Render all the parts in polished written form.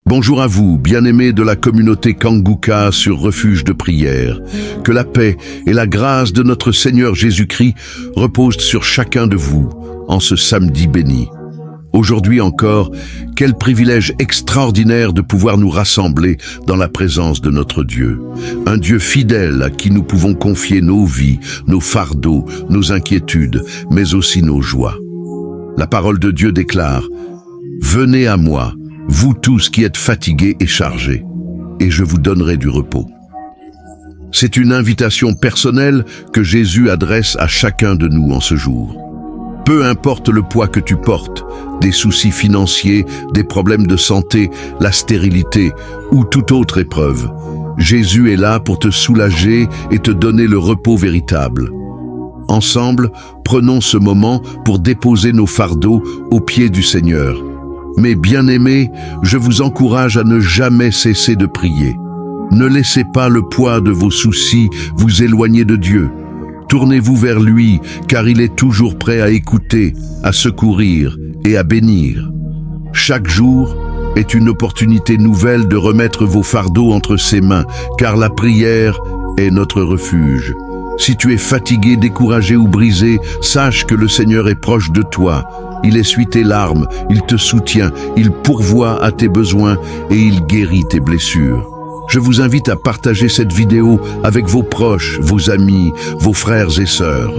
Bonjour à vous, bien-aimés de la communauté Kanguka sur Refuge de prière. Que la paix et la grâce de notre Seigneur Jésus-Christ reposent sur chacun de vous en ce samedi béni. Aujourd'hui encore, quel privilège extraordinaire de pouvoir nous rassembler dans la présence de notre Dieu. Un Dieu fidèle à qui nous pouvons confier nos vies, nos fardeaux, nos inquiétudes, mais aussi nos joies. La parole de Dieu déclare « Venez à moi, vous tous qui êtes fatigués et chargés, et je vous donnerai du repos. » C'est une invitation personnelle que Jésus adresse à chacun de nous en ce jour. Peu importe le poids que tu portes, des soucis financiers, des problèmes de santé, la stérilité ou toute autre épreuve, Jésus est là pour te soulager et te donner le repos véritable. Ensemble, prenons ce moment pour déposer nos fardeaux aux pieds du Seigneur. Mais bien-aimés, je vous encourage à ne jamais cesser de prier. Ne laissez pas le poids de vos soucis vous éloigner de Dieu. Tournez-vous vers lui, car il est toujours prêt à écouter, à secourir et à bénir. Chaque jour est une opportunité nouvelle de remettre vos fardeaux entre ses mains, car la prière est notre refuge. Si tu es fatigué, découragé ou brisé, sache que le Seigneur est proche de toi. Il essuie tes larmes, il te soutient, il pourvoit à tes besoins et il guérit tes blessures. Je vous invite à partager cette vidéo avec vos proches, vos amis, vos frères et sœurs.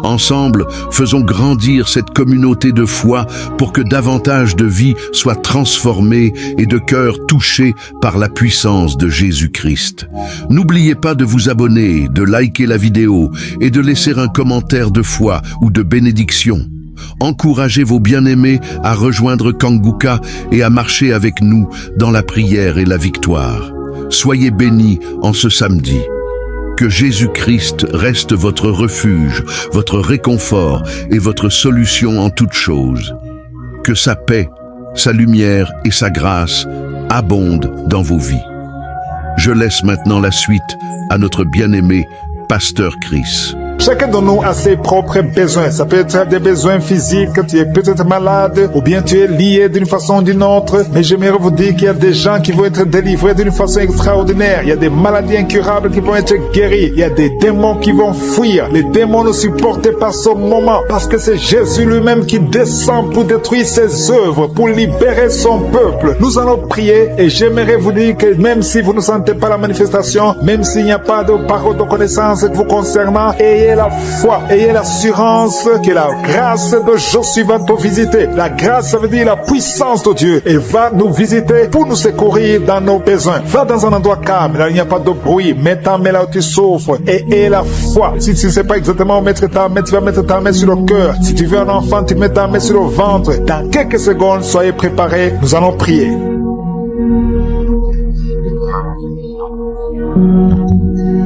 Ensemble, faisons grandir cette communauté de foi pour que davantage de vies soient transformées et de cœurs touchés par la puissance de Jésus-Christ. N'oubliez pas de vous abonner, de liker la vidéo et de laisser un commentaire de foi ou de bénédiction. Encouragez vos bien-aimés à rejoindre Kanguka et à marcher avec nous dans la prière et la victoire. Soyez bénis en ce samedi. Que Jésus-Christ reste votre refuge, votre réconfort et votre solution en toutes choses. Que sa paix, sa lumière et sa grâce abondent dans vos vies. Je laisse maintenant la suite à notre bien-aimé Pasteur Chris. Chacun de nous a ses propres besoins. Ça peut être des besoins physiques, tu es peut-être malade, ou bien tu es lié d'une façon ou d'une autre. Mais j'aimerais vous dire qu'il y a des gens qui vont être délivrés d'une façon extraordinaire. Il y a des maladies incurables qui vont être guéries. Il y a des démons qui vont fuir. Les démons ne supportent pas ce moment, parce que c'est Jésus lui-même qui descend pour détruire ses œuvres, pour libérer son peuple. Nous allons prier et j'aimerais vous dire que même si vous ne sentez pas la manifestation, même s'il n'y a pas de parole de connaissance vous concernant, ayez la foi, ayez l'assurance que la grâce de Josué va te visiter. La grâce, ça veut dire la puissance de Dieu, et va nous visiter pour nous secourir dans nos besoins. Va dans un endroit calme, là il n'y a pas de bruit, mets ta main là où tu souffres et aie la foi. Si tu ne sais pas exactement où mettre ta main, tu vas mettre ta main sur le cœur. Si tu veux un enfant, tu mets ta main sur le ventre. Dans quelques secondes, soyez préparés, nous allons prier.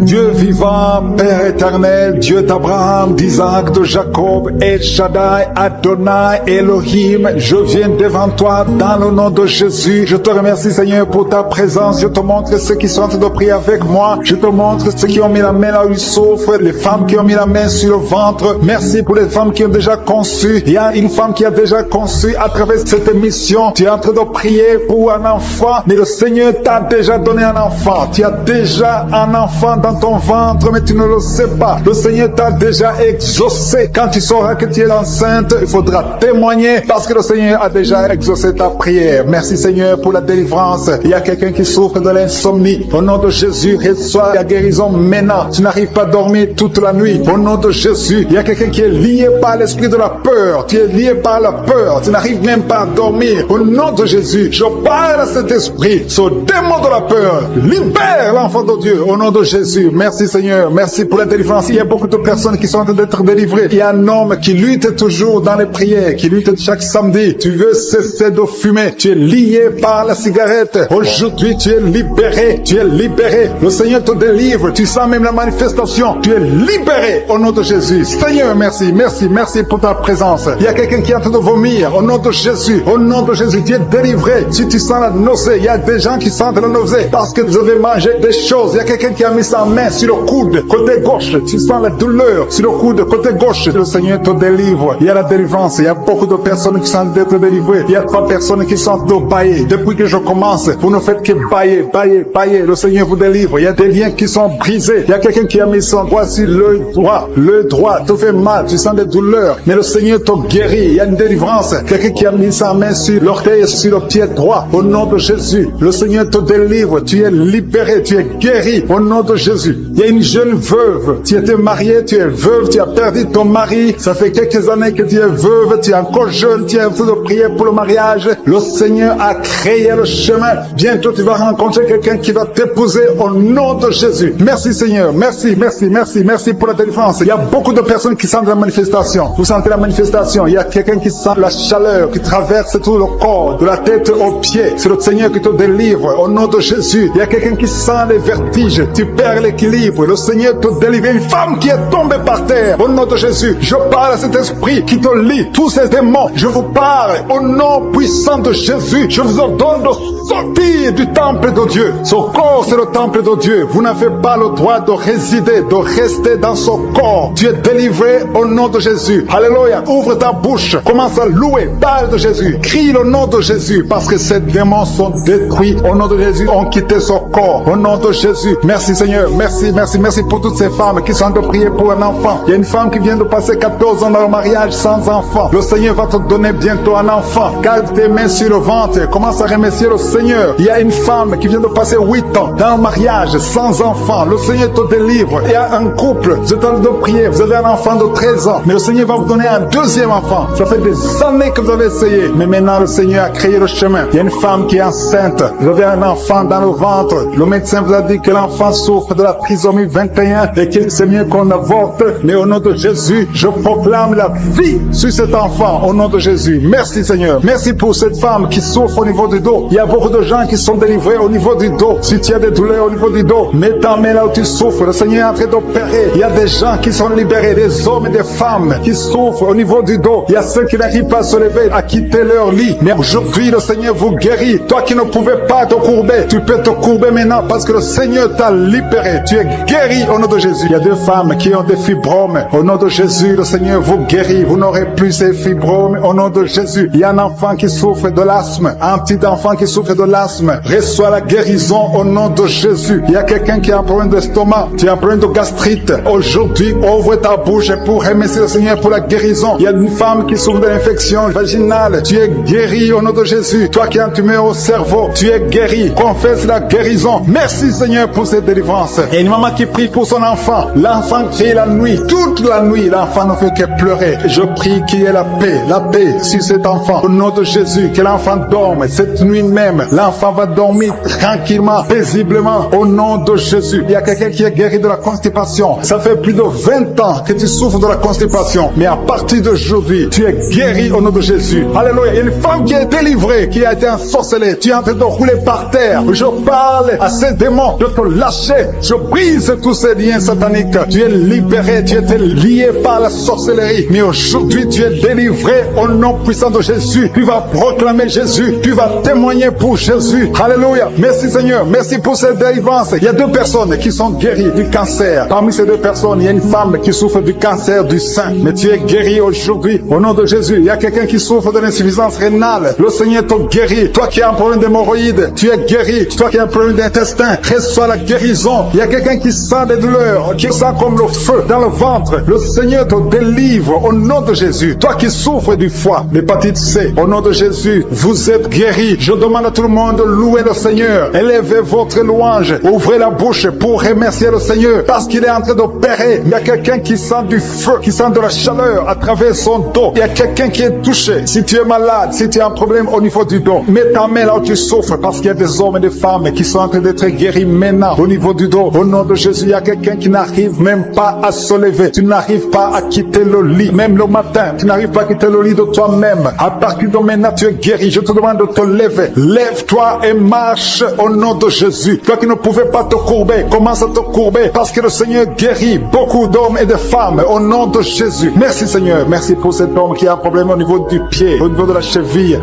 Dieu vivant, Père éternel, Dieu d'Abraham, d'Isaac, de Jacob, El Shaddai, Adonai, Elohim, je viens devant toi dans le nom de Jésus. Je te remercie Seigneur pour ta présence. Je te montre ceux qui sont en train de prier avec moi. Je te montre ceux qui ont mis la main là où ils souffrent, les femmes qui ont mis la main sur le ventre. Merci pour les femmes qui ont déjà conçu. Il y a une femme qui a déjà conçu à travers cette émission. Tu es en train de prier pour un enfant, mais le Seigneur t'a déjà donné un enfant. Tu as déjà un enfant dans ton ventre, mais tu ne le sais pas. Le Seigneur t'a déjà exaucé. Quand tu sauras que tu es enceinte, il faudra témoigner, parce que le Seigneur a déjà exaucé ta prière. Merci Seigneur pour la délivrance. Il y a quelqu'un qui souffre de l'insomnie. Au nom de Jésus, reçois la guérison maintenant. Tu n'arrives pas à dormir toute la nuit. Au nom de Jésus, il y a quelqu'un qui est lié par l'esprit de la peur. Tu es lié par la peur. Tu n'arrives même pas à dormir. Au nom de Jésus, je parle à cet esprit, ce démon de la peur. Libère l'enfant de Dieu au nom de Jésus. Merci Seigneur, merci pour la délivrance. Il y a beaucoup de personnes qui sont en train d'être délivrées. Il y a un homme qui lutte toujours dans les prières, qui lutte chaque samedi. Tu veux cesser de fumer, tu es lié par la cigarette. Aujourd'hui tu es libéré, tu es libéré. Le Seigneur te délivre, tu sens même la manifestation. Tu es libéré au nom de Jésus. Seigneur, merci, merci, merci pour ta présence. Il y a quelqu'un qui est en train de vomir au nom de Jésus. Au nom de Jésus, tu es délivré. Si tu sens la nausée, il y a des gens qui sentent la nausée parce que vous avez mangé des choses. Il y a quelqu'un qui a mis sa main sur le coude, côté gauche, tu sens la douleur sur le coude, côté gauche, le Seigneur te délivre. Il y a la délivrance, il y a beaucoup de personnes qui sont d'être délivrées. Il y a 3 personnes qui sont de bailler. Depuis que je commence, vous ne faites que bailler, bailler, bailler. Le Seigneur vous délivre. Il y a des liens qui sont brisés. Il y a quelqu'un qui a mis son doigt sur le droit te fait mal, tu sens des douleurs, mais le Seigneur te guérit. Il y a une délivrance. Quelqu'un qui a mis sa main sur l'orteil et sur le pied droit. Au nom de Jésus, le Seigneur te délivre. Tu es libéré, tu es guéri. Au nom de Jésus. Il y a une jeune veuve. Tu étais mariée, tu es veuve, tu as perdu ton mari. Ça fait quelques années que tu es veuve, tu es encore jeune, tu es en train de prier pour le mariage. Le Seigneur a créé le chemin. Bientôt tu vas rencontrer quelqu'un qui va t'épouser au nom de Jésus. Merci Seigneur, merci, merci, merci, merci pour la délivrance. Il y a beaucoup de personnes qui sentent la manifestation. Vous sentez la manifestation. Il y a quelqu'un qui sent la chaleur qui traverse tout le corps, de la tête aux pieds. C'est le Seigneur qui te délivre au nom de Jésus. Il y a quelqu'un qui sent les vertiges. Tu perds l'équilibre. Le Seigneur te délivre. Une femme qui est tombée par terre au nom de Jésus. Je parle à cet esprit qui te lie. Tous ces démons, je vous parle au nom puissant de Jésus. Je vous ordonne de sortir du temple de Dieu. Son corps, c'est le temple de Dieu. Vous n'avez pas le droit de résider, de rester dans son corps. Tu es délivré au nom de Jésus. Alléluia. Ouvre ta bouche. Commence à louer. Parle de Jésus. Crie le nom de Jésus parce que ces démons sont détruits. Au nom de Jésus, ont quitté son corps. Au nom de Jésus. Merci Seigneur. Merci, merci, merci pour toutes ces femmes qui sont en train de prier pour un enfant. Il y a une femme qui vient de passer 14 ans dans le mariage sans enfant. Le Seigneur va te donner bientôt un enfant. Garde tes mains sur le ventre. Commence à remercier le Seigneur. Il y a une femme qui vient de passer 8 ans dans le mariage sans enfant. Le Seigneur te délivre. Il y a un couple. Vous êtes en train de prier. Vous avez un enfant de 13 ans. Mais le Seigneur va vous donner un deuxième enfant. Ça fait des années que vous avez essayé. Mais maintenant, le Seigneur a créé le chemin. Il y a une femme qui est enceinte. Vous avez un enfant dans le ventre. Le médecin vous a dit que l'enfant souffre de la trisomie 21 et que c'est mieux qu'on avorte. Mais au nom de Jésus, je proclame la vie sur cet enfant. Au nom de Jésus. Merci Seigneur. Merci pour cette femme qui souffre au niveau du dos. Il y a beaucoup de gens qui sont délivrés au niveau du dos. Si tu as des douleurs au niveau du dos, mets ta main là où tu souffres. Le Seigneur est en train d'opérer. Il y a des gens qui sont libérés, des hommes et des femmes qui souffrent au niveau du dos. Il y a ceux qui n'arrivent pas à se lever, à quitter leur lit. Mais aujourd'hui, le Seigneur vous guérit. Toi qui ne pouvais pas te courber, tu peux te courber maintenant parce que le Seigneur t'a libéré. Tu es guéri au nom de Jésus. Il y a 2 femmes qui ont des fibromes. Au nom de Jésus, le Seigneur vous guérit. Vous n'aurez plus ces fibromes au nom de Jésus. Il y a un enfant qui souffre de l'asthme. Un petit enfant qui souffre de l'asthme. Reçois la guérison au nom de Jésus. Il y a quelqu'un qui a un problème d'estomac. Tu as un problème de gastrite. Aujourd'hui, ouvre ta bouche pour remercier le Seigneur pour la guérison. Il y a une femme qui souffre de l'infection vaginale. Tu es guéri au nom de Jésus. Toi qui as un tumeur au cerveau, tu es guéri. Confesse la guérison. Merci Seigneur pour cette délivrance. Il y a une maman qui prie pour son enfant. L'enfant crie la nuit. Toute la nuit, l'enfant ne fait que pleurer. Je prie qu'il y ait la paix sur cet enfant. Au nom de Jésus, que l'enfant dorme. Cette nuit même, l'enfant va dormir tranquillement, paisiblement. Au nom de Jésus. Il y a quelqu'un qui est guéri de la constipation. Ça fait plus de 20 ans que tu souffres de la constipation. Mais à partir d'aujourd'hui, tu es guéri au nom de Jésus. Alléluia. Il y a une femme qui est délivrée, qui a été ensorcelée. Tu es en train de rouler par terre. Je parle à ces démons de te lâcher. Je brise tous ces liens sataniques. Tu es libéré. Tu étais lié par la sorcellerie. Mais aujourd'hui, tu es délivré au nom puissant de Jésus. Tu vas proclamer Jésus. Tu vas témoigner pour Jésus. Alléluia. Merci Seigneur. Merci pour cette délivrance. Il y a 2 personnes qui sont guéries du cancer. Parmi ces 2 personnes, il y a une femme qui souffre du cancer du sein. Mais tu es guéri aujourd'hui au nom de Jésus. Il y a quelqu'un qui souffre de l'insuffisance rénale. Le Seigneur te guérit. Toi qui as un problème d'hémorroïdes, tu es guéri. Toi qui as un problème d'intestin, reçois la guérison. Il y a quelqu'un qui sent des douleurs, qui sent comme le feu dans le ventre. Le Seigneur te délivre au nom de Jésus. Toi qui souffres du foie, l'hépatite C, au nom de Jésus, vous êtes guéri. Je demande à tout le monde de louer le Seigneur. Élevez votre louange. Ouvrez la bouche pour remercier le Seigneur parce qu'il est en train d'opérer. Il y a quelqu'un qui sent du feu, qui sent de la chaleur à travers son dos. Il y a quelqu'un qui est touché. Si tu es malade, si tu as un problème au niveau du dos, mets ta main là où tu souffres parce qu'il y a des hommes et des femmes qui sont en train d'être guéris maintenant au niveau du dos. Au nom de Jésus, il y a quelqu'un qui n'arrive même pas à se lever. Tu n'arrives pas à quitter le lit. Même le matin, tu n'arrives pas à quitter le lit de toi-même. À partir de maintenant, tu es guéri. Je te demande de te lever. Lève-toi et marche au nom de Jésus. Toi qui ne pouvais pas te courber, commence à te courber parce que le Seigneur guérit beaucoup d'hommes et de femmes au nom de Jésus. Merci Seigneur. Merci pour cet homme qui a un problème au niveau du pied, au niveau de la cheville,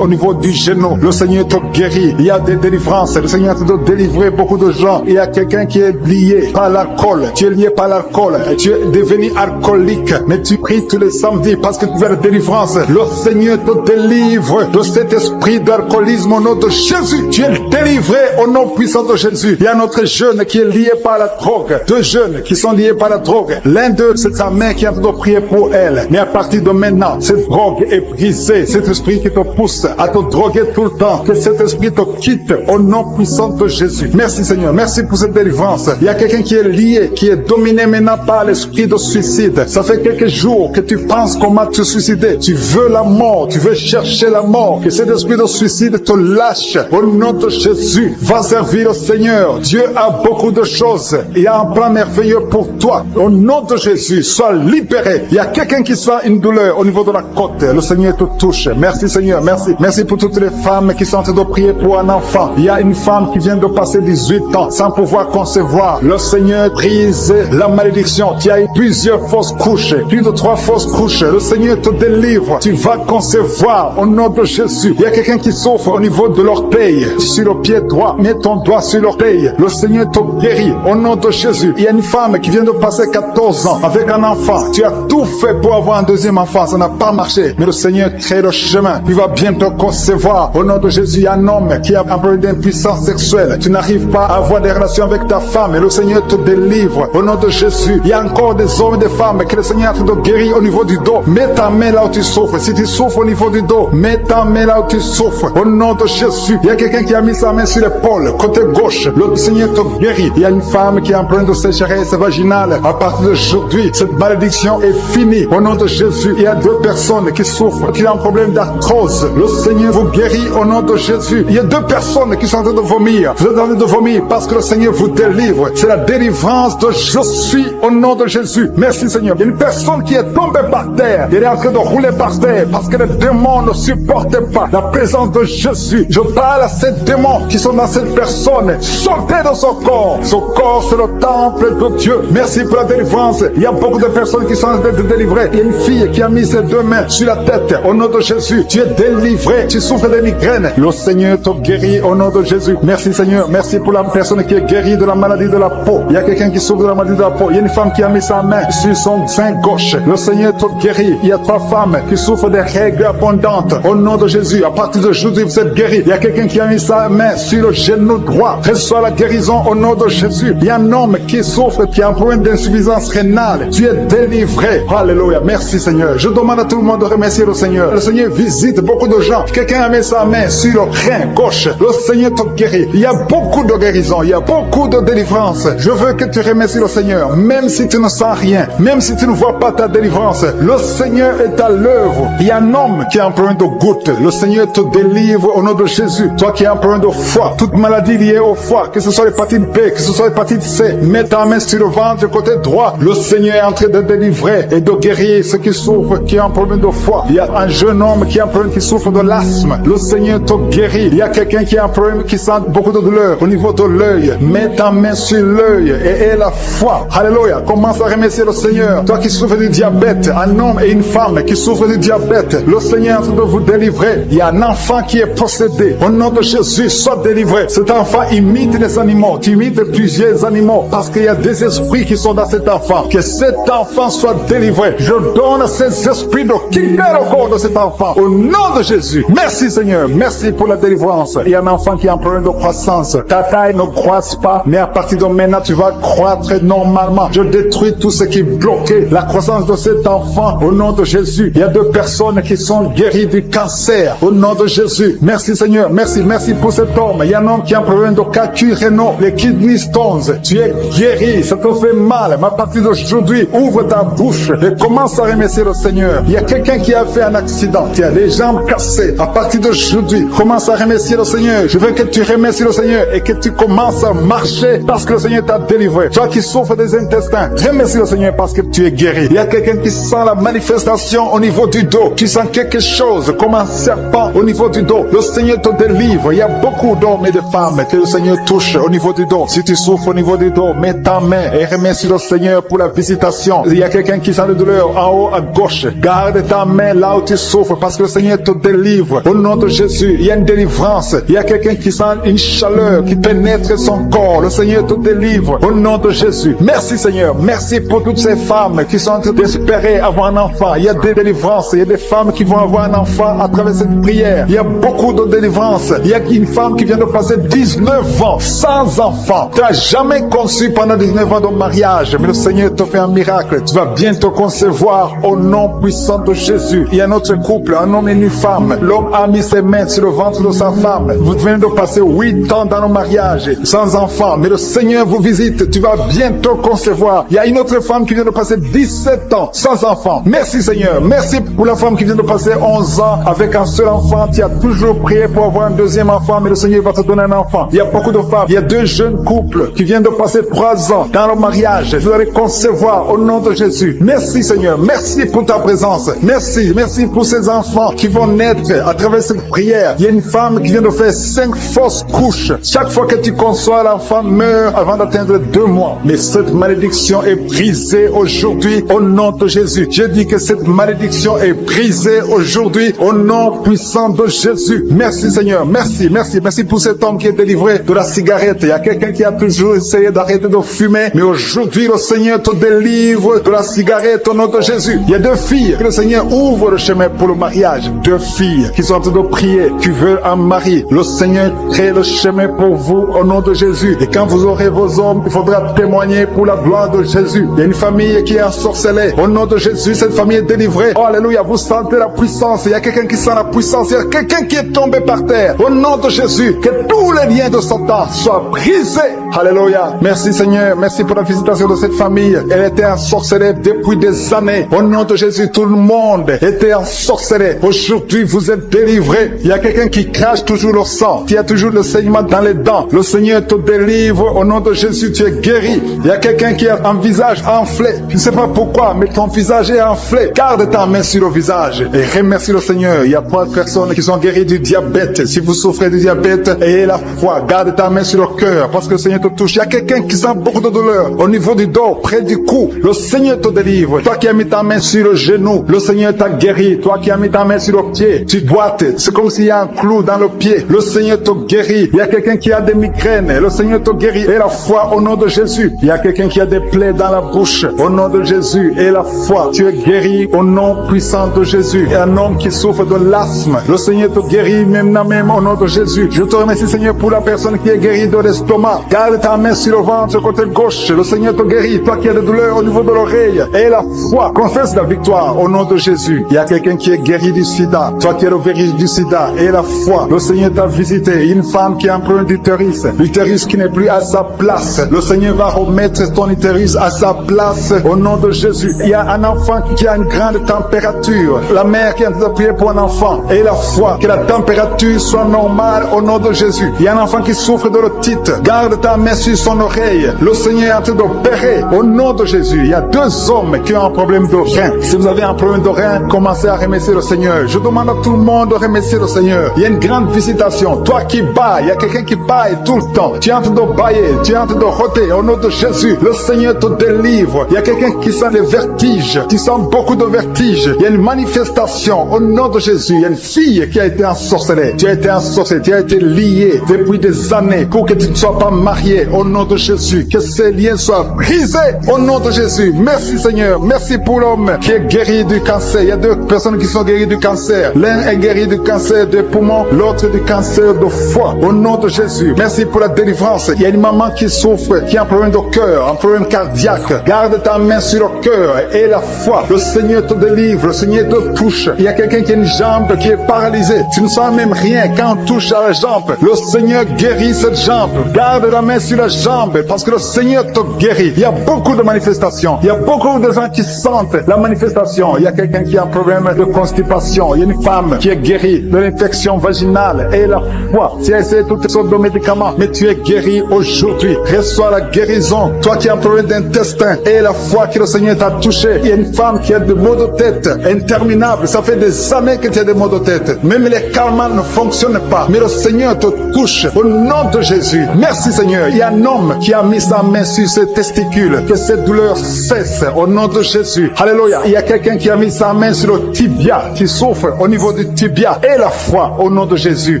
au niveau du genou. Le Seigneur te guérit. Il y a des délivrances. Le Seigneur te délivrer beaucoup de gens. Il y a quelqu'un quelqu'un qui est lié par l'alcool. Tu es lié par l'alcool. Tu es devenu alcoolique. Mais tu pries tous les samedis parce que tu veux la délivrance. Le Seigneur te délivre de cet esprit d'alcoolisme au nom de Jésus. Tu es délivré au nom puissant de Jésus. Il y a notre jeune qui est lié par la drogue. Deux jeunes qui sont liés par la drogue. L'un d'eux, c'est sa mère qui est en train de prier pour elle. Mais à partir de maintenant, cette drogue est brisée. Cet esprit qui te pousse à te droguer tout le temps. Que cet esprit te quitte au nom puissant de Jésus. Merci Seigneur. Merci pour cette délivrance. Il y a quelqu'un qui est lié, qui est dominé maintenant par l'esprit de suicide. Ça fait quelques jours que tu penses comment te suicider. Tu veux la mort. Tu veux chercher la mort. Que cet esprit de suicide te lâche. Au nom de Jésus, va servir le Seigneur. Dieu a beaucoup de choses. Il y a un plan merveilleux pour toi. Au nom de Jésus, sois libéré. Il y a quelqu'un qui sent une douleur au niveau de la côte. Le Seigneur te touche. Merci Seigneur. Merci. Merci pour toutes les femmes qui sont en train de prier pour un enfant. Il y a une femme qui vient de passer 18 ans sans pouvoir concevoir. Le Seigneur brise la malédiction. Tu as eu plusieurs fausses couches. Plus de 3 fausses couches. Le Seigneur te délivre. Tu vas concevoir au nom de Jésus. Il y a quelqu'un qui souffre au niveau de l'orteil. Sur le pied droit. Mets ton doigt sur l'orteil. Le Seigneur te guérit au nom de Jésus. Il y a une femme qui vient de passer 14 ans avec un enfant. Tu as tout fait pour avoir un deuxième enfant. Ça n'a pas marché. Mais le Seigneur crée le chemin. Tu vas bientôt concevoir. Au nom de Jésus, il y a un homme qui a un problème d'impuissance sexuelle. Tu n'arrives pas à avoir des relations avec ta femme. Et le Seigneur te délivre. Au nom de Jésus, il y a encore des hommes et des femmes que le Seigneur a de guérir au niveau du dos. Mets ta main là où tu souffres. Si tu souffres au niveau du dos, mets ta main là où tu souffres. Au nom de Jésus, il y a quelqu'un qui a mis sa main sur l'épaule, côté gauche. Le Seigneur te guérit. Il y a une femme qui est en train de sécheresse vaginale. À partir d'aujourd'hui, cette malédiction est finie. Au nom de Jésus, il y a 2 personnes qui souffrent, qui ont un problème d'arthrose. Le Seigneur vous guérit au nom de Jésus. Il y a 2 personnes qui sont en train de vomir. Vous êtes en train de vomir parce que le Seigneur vous délivre. C'est la délivrance de je suis au nom de Jésus. Merci Seigneur. Il y a une personne qui est tombée par terre. Elle est en train de rouler par terre parce que les démons ne supportaient pas la présence de Jésus. Je parle à ces démons qui sont dans cette personne. Sortez de son corps. Son corps, c'est le temple de Dieu. Merci pour la délivrance. Il y a beaucoup de personnes qui sont en train de délivrer. Il y a une fille qui a mis ses 2 mains sur la tête. Au nom de Jésus, tu es délivré. Tu souffres de migraines. Le Seigneur te guérit au nom de Jésus. Merci Seigneur. Merci pour la personne qui est guérie de la maladie de la peau. Il y a quelqu'un qui souffre de la maladie de la peau. Il y a une femme qui a mis sa main sur son sein gauche. Le Seigneur te guérit. Il y a 3 femmes qui souffrent des règles abondantes. Au nom de Jésus, à partir d'aujourd'hui, vous êtes guéris. Il y a quelqu'un qui a mis sa main sur le genou droit. Reçois la guérison au nom de Jésus. Il y a un homme qui souffre, qui a un problème d'insuffisance rénale. Tu es délivré. Alléluia. Merci Seigneur. Je demande à tout le monde de remercier le Seigneur. Le Seigneur visite beaucoup de gens. Quelqu'un a mis sa main sur le rein gauche. Le Seigneur te guérit. Il y a beaucoup de guérison. Il y a beaucoup de délivrance. Je veux que tu remercies le Seigneur. Même si tu ne sens rien. Même si tu ne vois pas ta délivrance. Le Seigneur est à l'œuvre. Il y a un homme qui a un problème de goutte. Le Seigneur te délivre au nom de Jésus. Toi qui as un problème de foie. Toute maladie liée au foie. Que ce soit l'hépatite B. Que ce soit l'hépatite C. Mets ta main sur le ventre côté droit. Le Seigneur est en train de délivrer et de guérir ceux qui souffrent, qui ont un problème de foie. Il y a un jeune homme qui a un problème, qui souffre de l'asthme. Le Seigneur te guérit. Il y a quelqu'un qui a un problème, qui sent beaucoup de douleur au niveau de l'œil. Mets ta main sur l'œil et aie la foi. Alléluia. Commence à remercier le Seigneur. Toi qui souffres du diabète, un homme et une femme qui souffrent du diabète, le Seigneur est en train de vous délivrer. Il y a un enfant qui est possédé. Au nom de Jésus, sois délivré. Cet enfant imite les animaux. Tu imites plusieurs animaux parce qu'il y a des esprits qui sont dans cet enfant. Que cet enfant soit délivré. Je donne ces esprits de quitter le corps de cet enfant. Au nom de Jésus. Merci Seigneur. Merci pour la délivrance. Il y a un enfant qui a un problème de croissance. Ta taille ne croisse pas, mais à partir de maintenant, tu vas croître normalement. Je détruis tout ce qui bloquait la croissance de cet enfant. Au nom de Jésus. Il y a 2 personnes qui sont guéries du cancer. Au nom de Jésus. Merci Seigneur. Merci. Merci pour cet homme. Il y a un homme qui a un problème de calcul rénal, les kidney stones. Tu es guéri. Ça te fait mal. Mais à partir d'aujourd'hui, ouvre ta bouche et commence à remercier le Seigneur. Il y a quelqu'un qui a fait un accident. Tu as les jambes cassées. À partir d'aujourd'hui, commence à remercier le Seigneur. Je veux que tu remercies le Seigneur et que tu commences à marcher parce que le Seigneur t'a délivré. Toi qui souffres des intestins, remercie le Seigneur parce que tu es guéri. Il y a quelqu'un qui sent la manifestation au niveau du dos. Tu sens quelque chose comme un serpent au niveau du dos. Le Seigneur te délivre. Il y a beaucoup d'hommes et de femmes que le Seigneur touche au niveau du dos. Si tu souffres au niveau du dos, mets ta main et remercie le Seigneur pour la visitation. Il y a quelqu'un qui sent la douleur en haut à gauche. Garde ta main là où tu souffres parce que le Seigneur te délivre. Au nom de Jésus, il y a une délivrance. Il y a quelqu'un qui sent une chaleur qui pénètre son corps. Le Seigneur te délivre au nom de Jésus. Merci Seigneur. Merci pour toutes ces femmes qui sont en train d'espérer avoir un enfant. Il y a des délivrances. Il y a des femmes qui vont avoir un enfant à travers cette prière. Il y a beaucoup de délivrances. Il y a une femme qui vient de passer 19 ans sans enfant. Tu n'as jamais conçu pendant 19 ans de mariage, mais le Seigneur te fait un miracle. Tu vas bientôt concevoir au nom puissant de Jésus. Il y a notre couple, un homme et une femme. L'homme a mis ses mains sur le ventre de sa femme. Vous venez de passer 8 ans dans le mariage sans enfant, mais le Seigneur vous visite. Tu vas bientôt concevoir. Il y a une autre femme qui vient de passer 17 ans sans enfant. Merci Seigneur. Merci pour la femme qui vient de passer 11 ans avec un seul enfant. Tu as toujours prié pour avoir un deuxième enfant, mais le Seigneur va te donner un enfant. Il y a beaucoup de femmes. Il y a 2 jeunes couples qui viennent de passer 3 ans dans le mariage. Vous allez concevoir au nom de Jésus. Merci Seigneur. Merci pour ta présence. Merci. Merci pour ces enfants qui vont naître à travers cette prière. Il y a une femme qui vient de faire 5 fausses couches. Chaque fois que tu conçois, l'enfant meurt avant d'atteindre 2 mois. Mais cette malédiction est brisée aujourd'hui au nom de Jésus. Je dis que cette malédiction est brisée aujourd'hui au nom puissant de Jésus. Merci Seigneur. Merci. Merci. Merci pour cet homme qui est délivré de la cigarette. Il y a quelqu'un qui a toujours essayé d'arrêter de fumer, mais aujourd'hui le Seigneur te délivre de la cigarette au nom de Jésus. Il y a 2 filles que le Seigneur ouvre le chemin pour le mariage. 2 filles qui sont en train de prier, qui veulent un mari. Le Seigneur crée le chemin pour vous au nom de Jésus. Et quand vous aurez vos hommes, il faudra témoigner pour la gloire de Jésus. Il y a une famille qui est ensorcelée. Au nom de Jésus, cette famille est délivrée. Oh, alléluia, vous sentez la puissance. Il y a quelqu'un qui sent la puissance. Il y a quelqu'un qui est tombé par terre. Au nom de Jésus, que tous les liens de Satan soient brisés. Alléluia. Merci Seigneur. Merci pour la visitation de cette famille. Elle était ensorcelée depuis des années. Au nom de Jésus, tout le monde était ensorcelé. Aujourd'hui, vous êtes délivrés. Il y a quelqu'un qui crache toujours le sang, qui a toujours le saignement dans les dents. Le Seigneur te délivre. Au nom de Jésus, tu es guéri. Il y a quelqu'un qui a un visage enflé. Je ne sais pas pourquoi, mais ton visage est enflé. Garde ta main sur le visage et remercie le Seigneur. Il y a 3 personnes qui sont guéries du diabète. Si vous souffrez du diabète, ayez la foi. Garde ta main sur le cœur parce que le Seigneur te touche. Il y a quelqu'un qui sent beaucoup de douleur au niveau du dos, près du cou. Le Seigneur te délivre. Toi qui as mis ta main sur le genou, le Seigneur t'a guéri. Toi qui as mis ta main sur le pied, tu boites. C'est comme s'il y a un clou dans le pied. Le Seigneur te guérit. Il y a quelqu'un qui a des migraines. Le Seigneur te guérit. Et la foi au nom de Jésus. Il y a quelqu'un qui a des plaies dans la bouche. Au nom de Jésus. Et la foi. Tu es guéri au nom puissant de Jésus. Et un homme qui souffre de l'asthme. Le Seigneur te guérit même au nom de Jésus. Je te remercie Seigneur pour la personne qui est guérie de l'estomac. Garde ta main sur le ventre côté gauche. Le Seigneur te guérit. Toi qui as des douleurs au niveau de l'oreille. Et la foi. Confesse la victoire au nom de Jésus. Il y a quelqu'un qui est guéri du sida. Toi qui es le virus du sida. Et la foi. Le Seigneur t'a visité. Une femme qui a un problème d'utérus. L'utérus qui n'est plus à sa place. Le Seigneur va remettre ton utérus à sa place au nom de Jésus. Il y a un enfant qui a une grande température. La mère qui est en train de prier pour un enfant. Et la foi. Que la température soit normale au nom de Jésus. Il y a un enfant qui souffre de l'otite. Garde ta main sur son oreille. Le Seigneur est en train d'opérer au nom de Jésus. Il y a 2 hommes qui ont un problème de rein. Si vous avez un problème de rein, commencez à remercier le Seigneur. Je demande à tout le monde de remercier le Seigneur. Il y a une grande visitation. Toi qui bailles, il y a quelqu'un qui baille tout le temps. Tu es en train de bailler, tu es en train de rôter au nom de Jésus. Le Seigneur te délivre. Il y a quelqu'un qui sent les vertiges. Tu sens beaucoup de vertiges. Il y a une manifestation au nom de Jésus. Il y a une fille qui a été ensorcelée. Tu as été ensorcelée, tu as été liée depuis des années pour que tu ne sois pas marié au nom de Jésus. Que ces liens soient brisés au nom de Jésus. Merci Seigneur. Merci pour l'homme qui est guéri du cancer. Il y a 2 personnes qui sont guéries du cancer. L'un est guéri du cancer des poumons, l'autre du cancer de foie. Au nom de Jésus. Merci pour la délivrance. Il y a une maman qui souffre, qui a un problème de cœur, un problème cardiaque. Garde ta main sur le cœur et la foi. Le Seigneur te délivre. Le Seigneur te touche. Il y a quelqu'un qui a une jambe qui est paralysée. Tu ne sens même rien quand on touche à la jambe. Le Seigneur guérit cette jambe. Garde la main sur la jambe parce que le Seigneur te guérit. Il y a beaucoup de manifestations. Il y a beaucoup de gens qui sentent la manifestation. Il y a quelqu'un qui a un problème de constipation. Il y a une femme qui est guérie de l'infection vaginale et la foi. Tu as essayé toutes sortes de médicaments, mais tu es guéri aujourd'hui. Reçois la guérison. Toi qui as un problème d'intestin et la foi que le Seigneur t'a touché. Il y a une femme qui a des maux de tête interminables. Ça fait des années que tu as des maux de tête. Même les calmants ne fonctionnent pas. Mais le Seigneur te touche au nom de Jésus. Merci Seigneur. Il y a un homme qui a mis sa main sur ses testicules. Que cette douleur cesse au nom de Jésus. Alléluia. Il y a quelqu'un qui a mis sa main sur le tibia, qui souffre au niveau du tibia. Et la foi au nom de Jésus.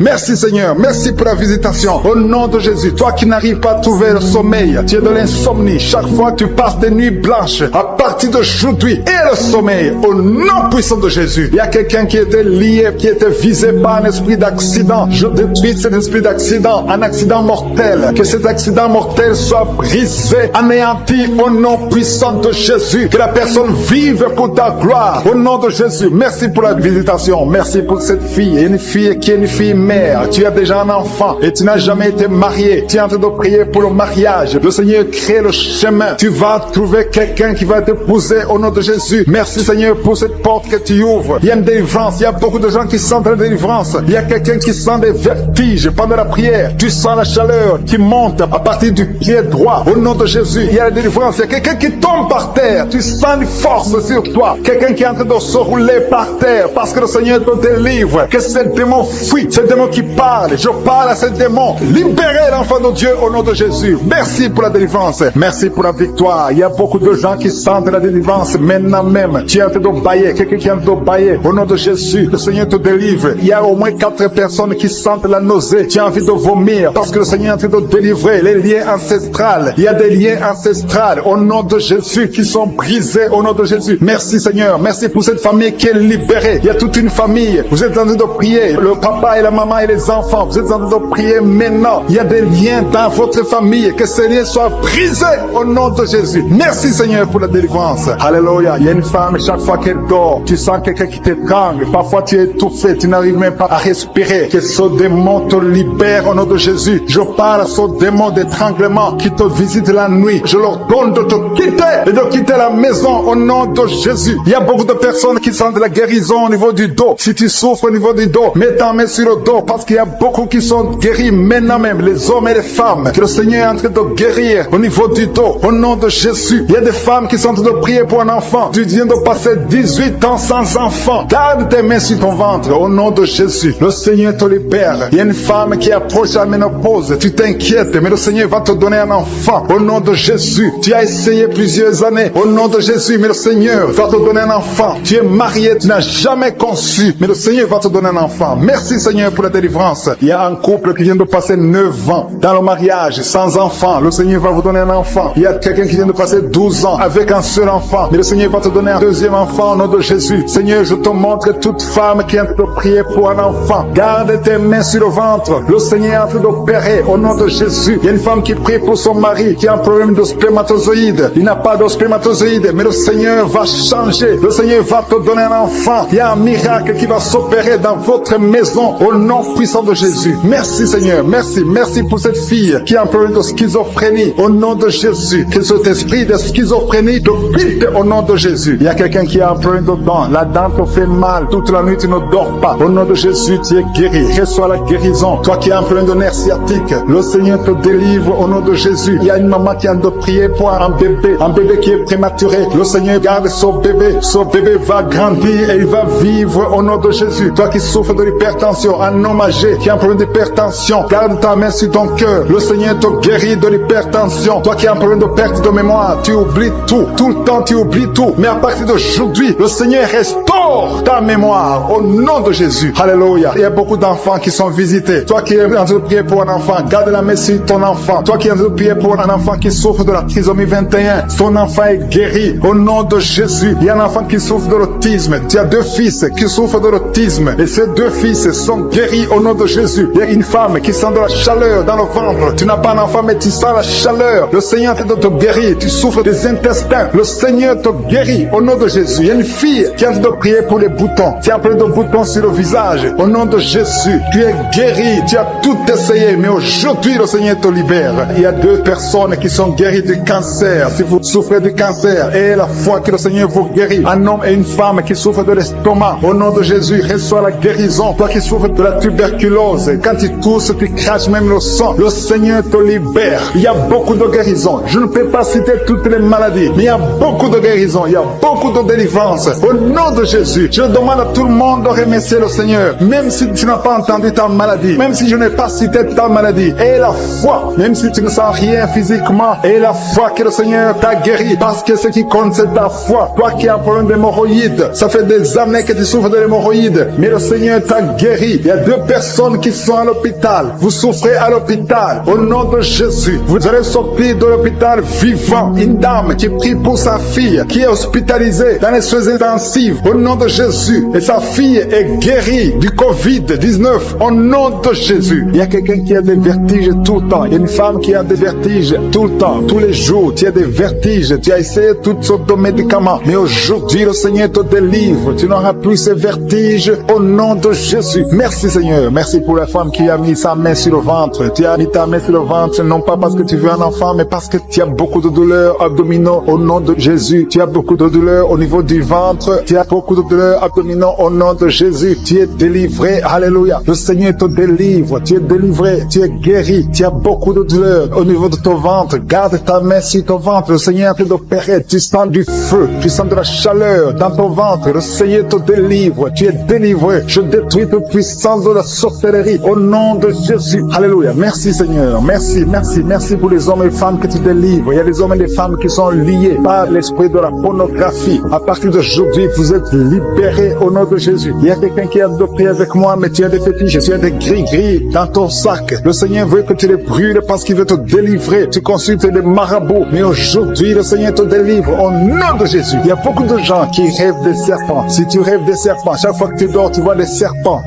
Merci Seigneur. Merci pour la visitation. Au nom de Jésus. Toi qui n'as n'arrives pas à trouver le sommeil, tu es de l'insomnie, chaque fois que tu passes des nuits blanches, à partir d'aujourd'hui, et le sommeil, au nom puissant de Jésus. Il y a quelqu'un qui était lié, qui était visé par un esprit d'accident. Je détruis cet esprit d'accident, un accident mortel. Que cet accident mortel soit brisé, anéanti au nom puissant de Jésus. Que la personne vive pour ta gloire, au nom de Jésus. Merci pour la visitation, merci pour cette fille, une fille qui est une fille mère. Tu as déjà un enfant et tu n'as jamais été marié. Tu es en train de prier pour le mariage. Le Seigneur crée le chemin. Tu vas trouver quelqu'un qui va t'épouser au nom de Jésus. Merci Seigneur pour cette porte que tu ouvres. Il y a une délivrance, il y a beaucoup de gens qui sentent la délivrance. Il y a quelqu'un qui sent des vertiges pendant la prière. Tu sens la chaleur qui monte à partir du pied droit. Au nom de Jésus, il y a la délivrance. Il y a quelqu'un qui tombe par terre. Tu sens une force sur toi. Quelqu'un qui est en train de se rouler par terre parce que le Seigneur te délivre. Que ce démon fuit, ce démon qui parle. Je parle à ce démon. Libérez l'enfant de Dieu au nom de Jésus. Merci pour la délivrance. Merci pour la victoire. Il y a beaucoup de gens qui sentent la délivrance maintenant même. Tu es en train de bailler. Quelqu'un qui est en train de bailler. Au nom de Jésus, le Seigneur te délivre. Il y a au moins 4 personnes qui sentent la nausée. Tu as envie de vomir parce que le Seigneur est en train de délivrer les liens ancestrales. Il y a des liens ancestrales au nom de Jésus qui sont brisés au nom de Jésus. Merci Seigneur. Merci pour cette famille qui est libérée. Il y a toute une famille. Vous êtes en train de prier. Le papa et la maman et les enfants. Vous êtes en train de prier maintenant. Il y a des liens dans votre famille. Que ces liens soient brisés au nom de Jésus. Merci Seigneur pour la délivrance. Alléluia. Il y a une femme, chaque fois qu'elle dort, tu sens quelqu'un qui t'étrangle. Parfois tu es étouffé. Tu n'arrives même pas à respirer. Que ce démon te libère au nom de Jésus. Je parle à ce démon d'étranglement qui te visite la nuit. Je leur donne de te quitter et de quitter la maison au nom de Jésus. Il y a beaucoup de personnes qui sentent la guérison au niveau du dos. Si tu souffres au niveau du dos, mets ta main sur le dos parce qu'il y a beaucoup qui sont guéris maintenant même, les hommes et les femmes. Que le Seigneur est en train de guérir au niveau du dos au nom de Jésus. Il y a des femmes qui sont en train de prier pour un enfant. Tu viens de passer 18 ans sans enfant. Garde tes mains sur ton ventre au nom de Jésus. Le Seigneur te libère. Il y a une femme qui approche la ménopause. Tu t'inquiètes, mais le Seigneur va te donner un enfant au nom de Jésus. Tu as essayé plusieurs années au nom de Jésus, mais le Seigneur va te donner un enfant. Tu es marié, tu n'as jamais conçu, mais le Seigneur va te donner un enfant. Merci Seigneur pour la délivrance. Il y a un couple qui vient de passer 9 ans dans le mariage sans enfant. Le Seigneur va vous donner un enfant. Il y a quelqu'un qui vient de passer 12 ans avec un seul enfant, mais le Seigneur va te donner un deuxième enfant au nom de Jésus. Seigneur, je te montre toute femme qui est en train de prier pour un enfant. Garde tes mains sur le ventre. Le Seigneur est en train d'opérer au nom de Jésus. Il y a une femme qui prie pour son mari qui a un problème de spermatozoïde. Il n'a pas de spermatozoïde, mais le Seigneur va changer. Le Seigneur va te donner un enfant. Il y a un miracle qui va s'opérer dans votre maison au nom puissant de Jésus. Merci Seigneur, merci. Merci pour cette fille qui a un problème de schizophrénie au nom de Jésus. Que cet esprit de schizophrénie te quitte au nom de Jésus. Il y a quelqu'un qui a un problème de dent. La dent te fait mal. Toute la nuit tu ne dors pas. Au nom de Jésus, tu es guéri. Reçois la guérison. Toi qui as un problème de nerf sciatique, le Seigneur te délivre au nom de Jésus. Il y a une maman qui a de prier pour un bébé qui est prématuré. Le Seigneur garde son bébé. Son bébé va grandir et il va vivre au nom de Jésus. Toi qui souffres de l'hypertension, un homme âgé qui a un problème d'hypertension, garde ta main sur ton cœur. Le Seigneur te guérit de l'hypertension. Toi qui as un problème de perte de mémoire, tu oublies tout. Tout le temps tu oublies tout. Mais à partir d'aujourd'hui, le Seigneur restaure ta mémoire au nom de Jésus. Alléluia. Il y a beaucoup d'enfants qui sont visités. Toi qui es en train de prier pour un enfant, garde la main sur ton enfant. Toi qui es en train de prier pour un enfant qui souffre de la trisomie 21, ton enfant est guéri au nom de Jésus. Il y a un enfant qui souffre de l'autisme. Tu as 2 fils qui souffrent de l'autisme et ces 2 fils sont guéris au nom de Jésus. Il y a une femme qui sent de la chaleur dans le ventre. Tu n'as pas un enfant mais tu sens la chaleur. Le Seigneur te guérit. Tu souffres des intestins. Le Seigneur te guérit au nom de Jésus. Il y a une fille qui est en train de prier pour les boutons. Tu as plein de boutons sur le visage. Au nom de Jésus, tu es guéri. Tu as tout essayé mais aujourd'hui le Seigneur te libère. Il y a 2 personnes qui sont guéries du cancer. Si vous souffrez du cancer, et la foi que le Seigneur vous guérit. Un homme et une femme qui souffrent de l'estomac. Au nom de Jésus, reçois la guérison. Toi qui souffres de la tuberculose, quand tu tousses, tu craches même le sang. Le Seigneur te libère. Il y a beaucoup de guérisons. Je ne peux pas citer toutes les maladies, mais il y a beaucoup de guérisons. Il y a beaucoup de délivrance. Au nom de Jésus, je demande à tout le monde de remercier le Seigneur. Même si tu n'as pas entendu ta maladie, même si je n'ai pas cité ta maladie, et la foi, même si tu ne sens rien physiquement, et la foi que le Seigneur t'a guéri, parce que ce qui compte c'est ta foi. Toi qui as un problème d'hémorroïdes, ça fait des années que tu souffres de l'hémorroïde, mais le Seigneur t'a guéri. Il y a 2 personnes qui sont à l'hôpital. Vous souffrez à l'hôpital. Alléluia. Au nom de Jésus, vous allez sortir de l'hôpital vivant. Une dame qui prie pour sa fille, qui est hospitalisée dans les soins intensifs. Au nom de Jésus. Et sa fille est guérie du Covid-19. Au nom de Jésus. Il y a quelqu'un qui a des vertiges tout le temps. Il y a une femme qui a des vertiges tout le temps, tous les jours. Tu as des vertiges. Tu as essayé toutes sortes de médicaments. Mais aujourd'hui, le Seigneur te délivre. Tu n'auras plus ces vertiges au nom de Jésus. Merci Seigneur. Merci pour la femme qui a mis sa main sur le ventre. Tu as mis ta main sur le ventre, non pas parce que tu veux un enfant, mais parce que tu as beaucoup de douleurs abdominaux au nom de Jésus. Tu as beaucoup de douleurs au niveau du ventre. Tu as beaucoup de douleurs abdominaux au nom de Jésus. Tu es délivré. Alléluia. Le Seigneur te délivre. Tu es délivré. Tu es guéri. Tu as beaucoup de douleurs au niveau de ton ventre. Garde ta main sur ton ventre. Le Seigneur est en train d'opérer. Tu sens du feu. Tu sens de la chaleur dans ton ventre. Le Seigneur te délivre. Tu es délivré. Je détruis toute puissance de la sorcellerie au nom de Jésus. Alléluia. Merci Seigneur. Merci, merci, merci pour les hommes et les femmes que tu délivres. Il y a des hommes et des femmes qui sont liés par l'esprit de la pornographie. À partir d'aujourd'hui, vous êtes libérés au nom de Jésus. Il y a quelqu'un qui a adopté avec moi, mais tu as des fétiches, tu as des gris-gris dans ton sac. Le Seigneur veut que tu les brûles parce qu'il veut te délivrer. Tu consultes des marabouts, mais aujourd'hui, le Seigneur te délivre au nom de Jésus. Il y a beaucoup de gens qui rêvent des serpents. Si tu rêves des serpents, chaque fois que tu dors, tu vois des serpents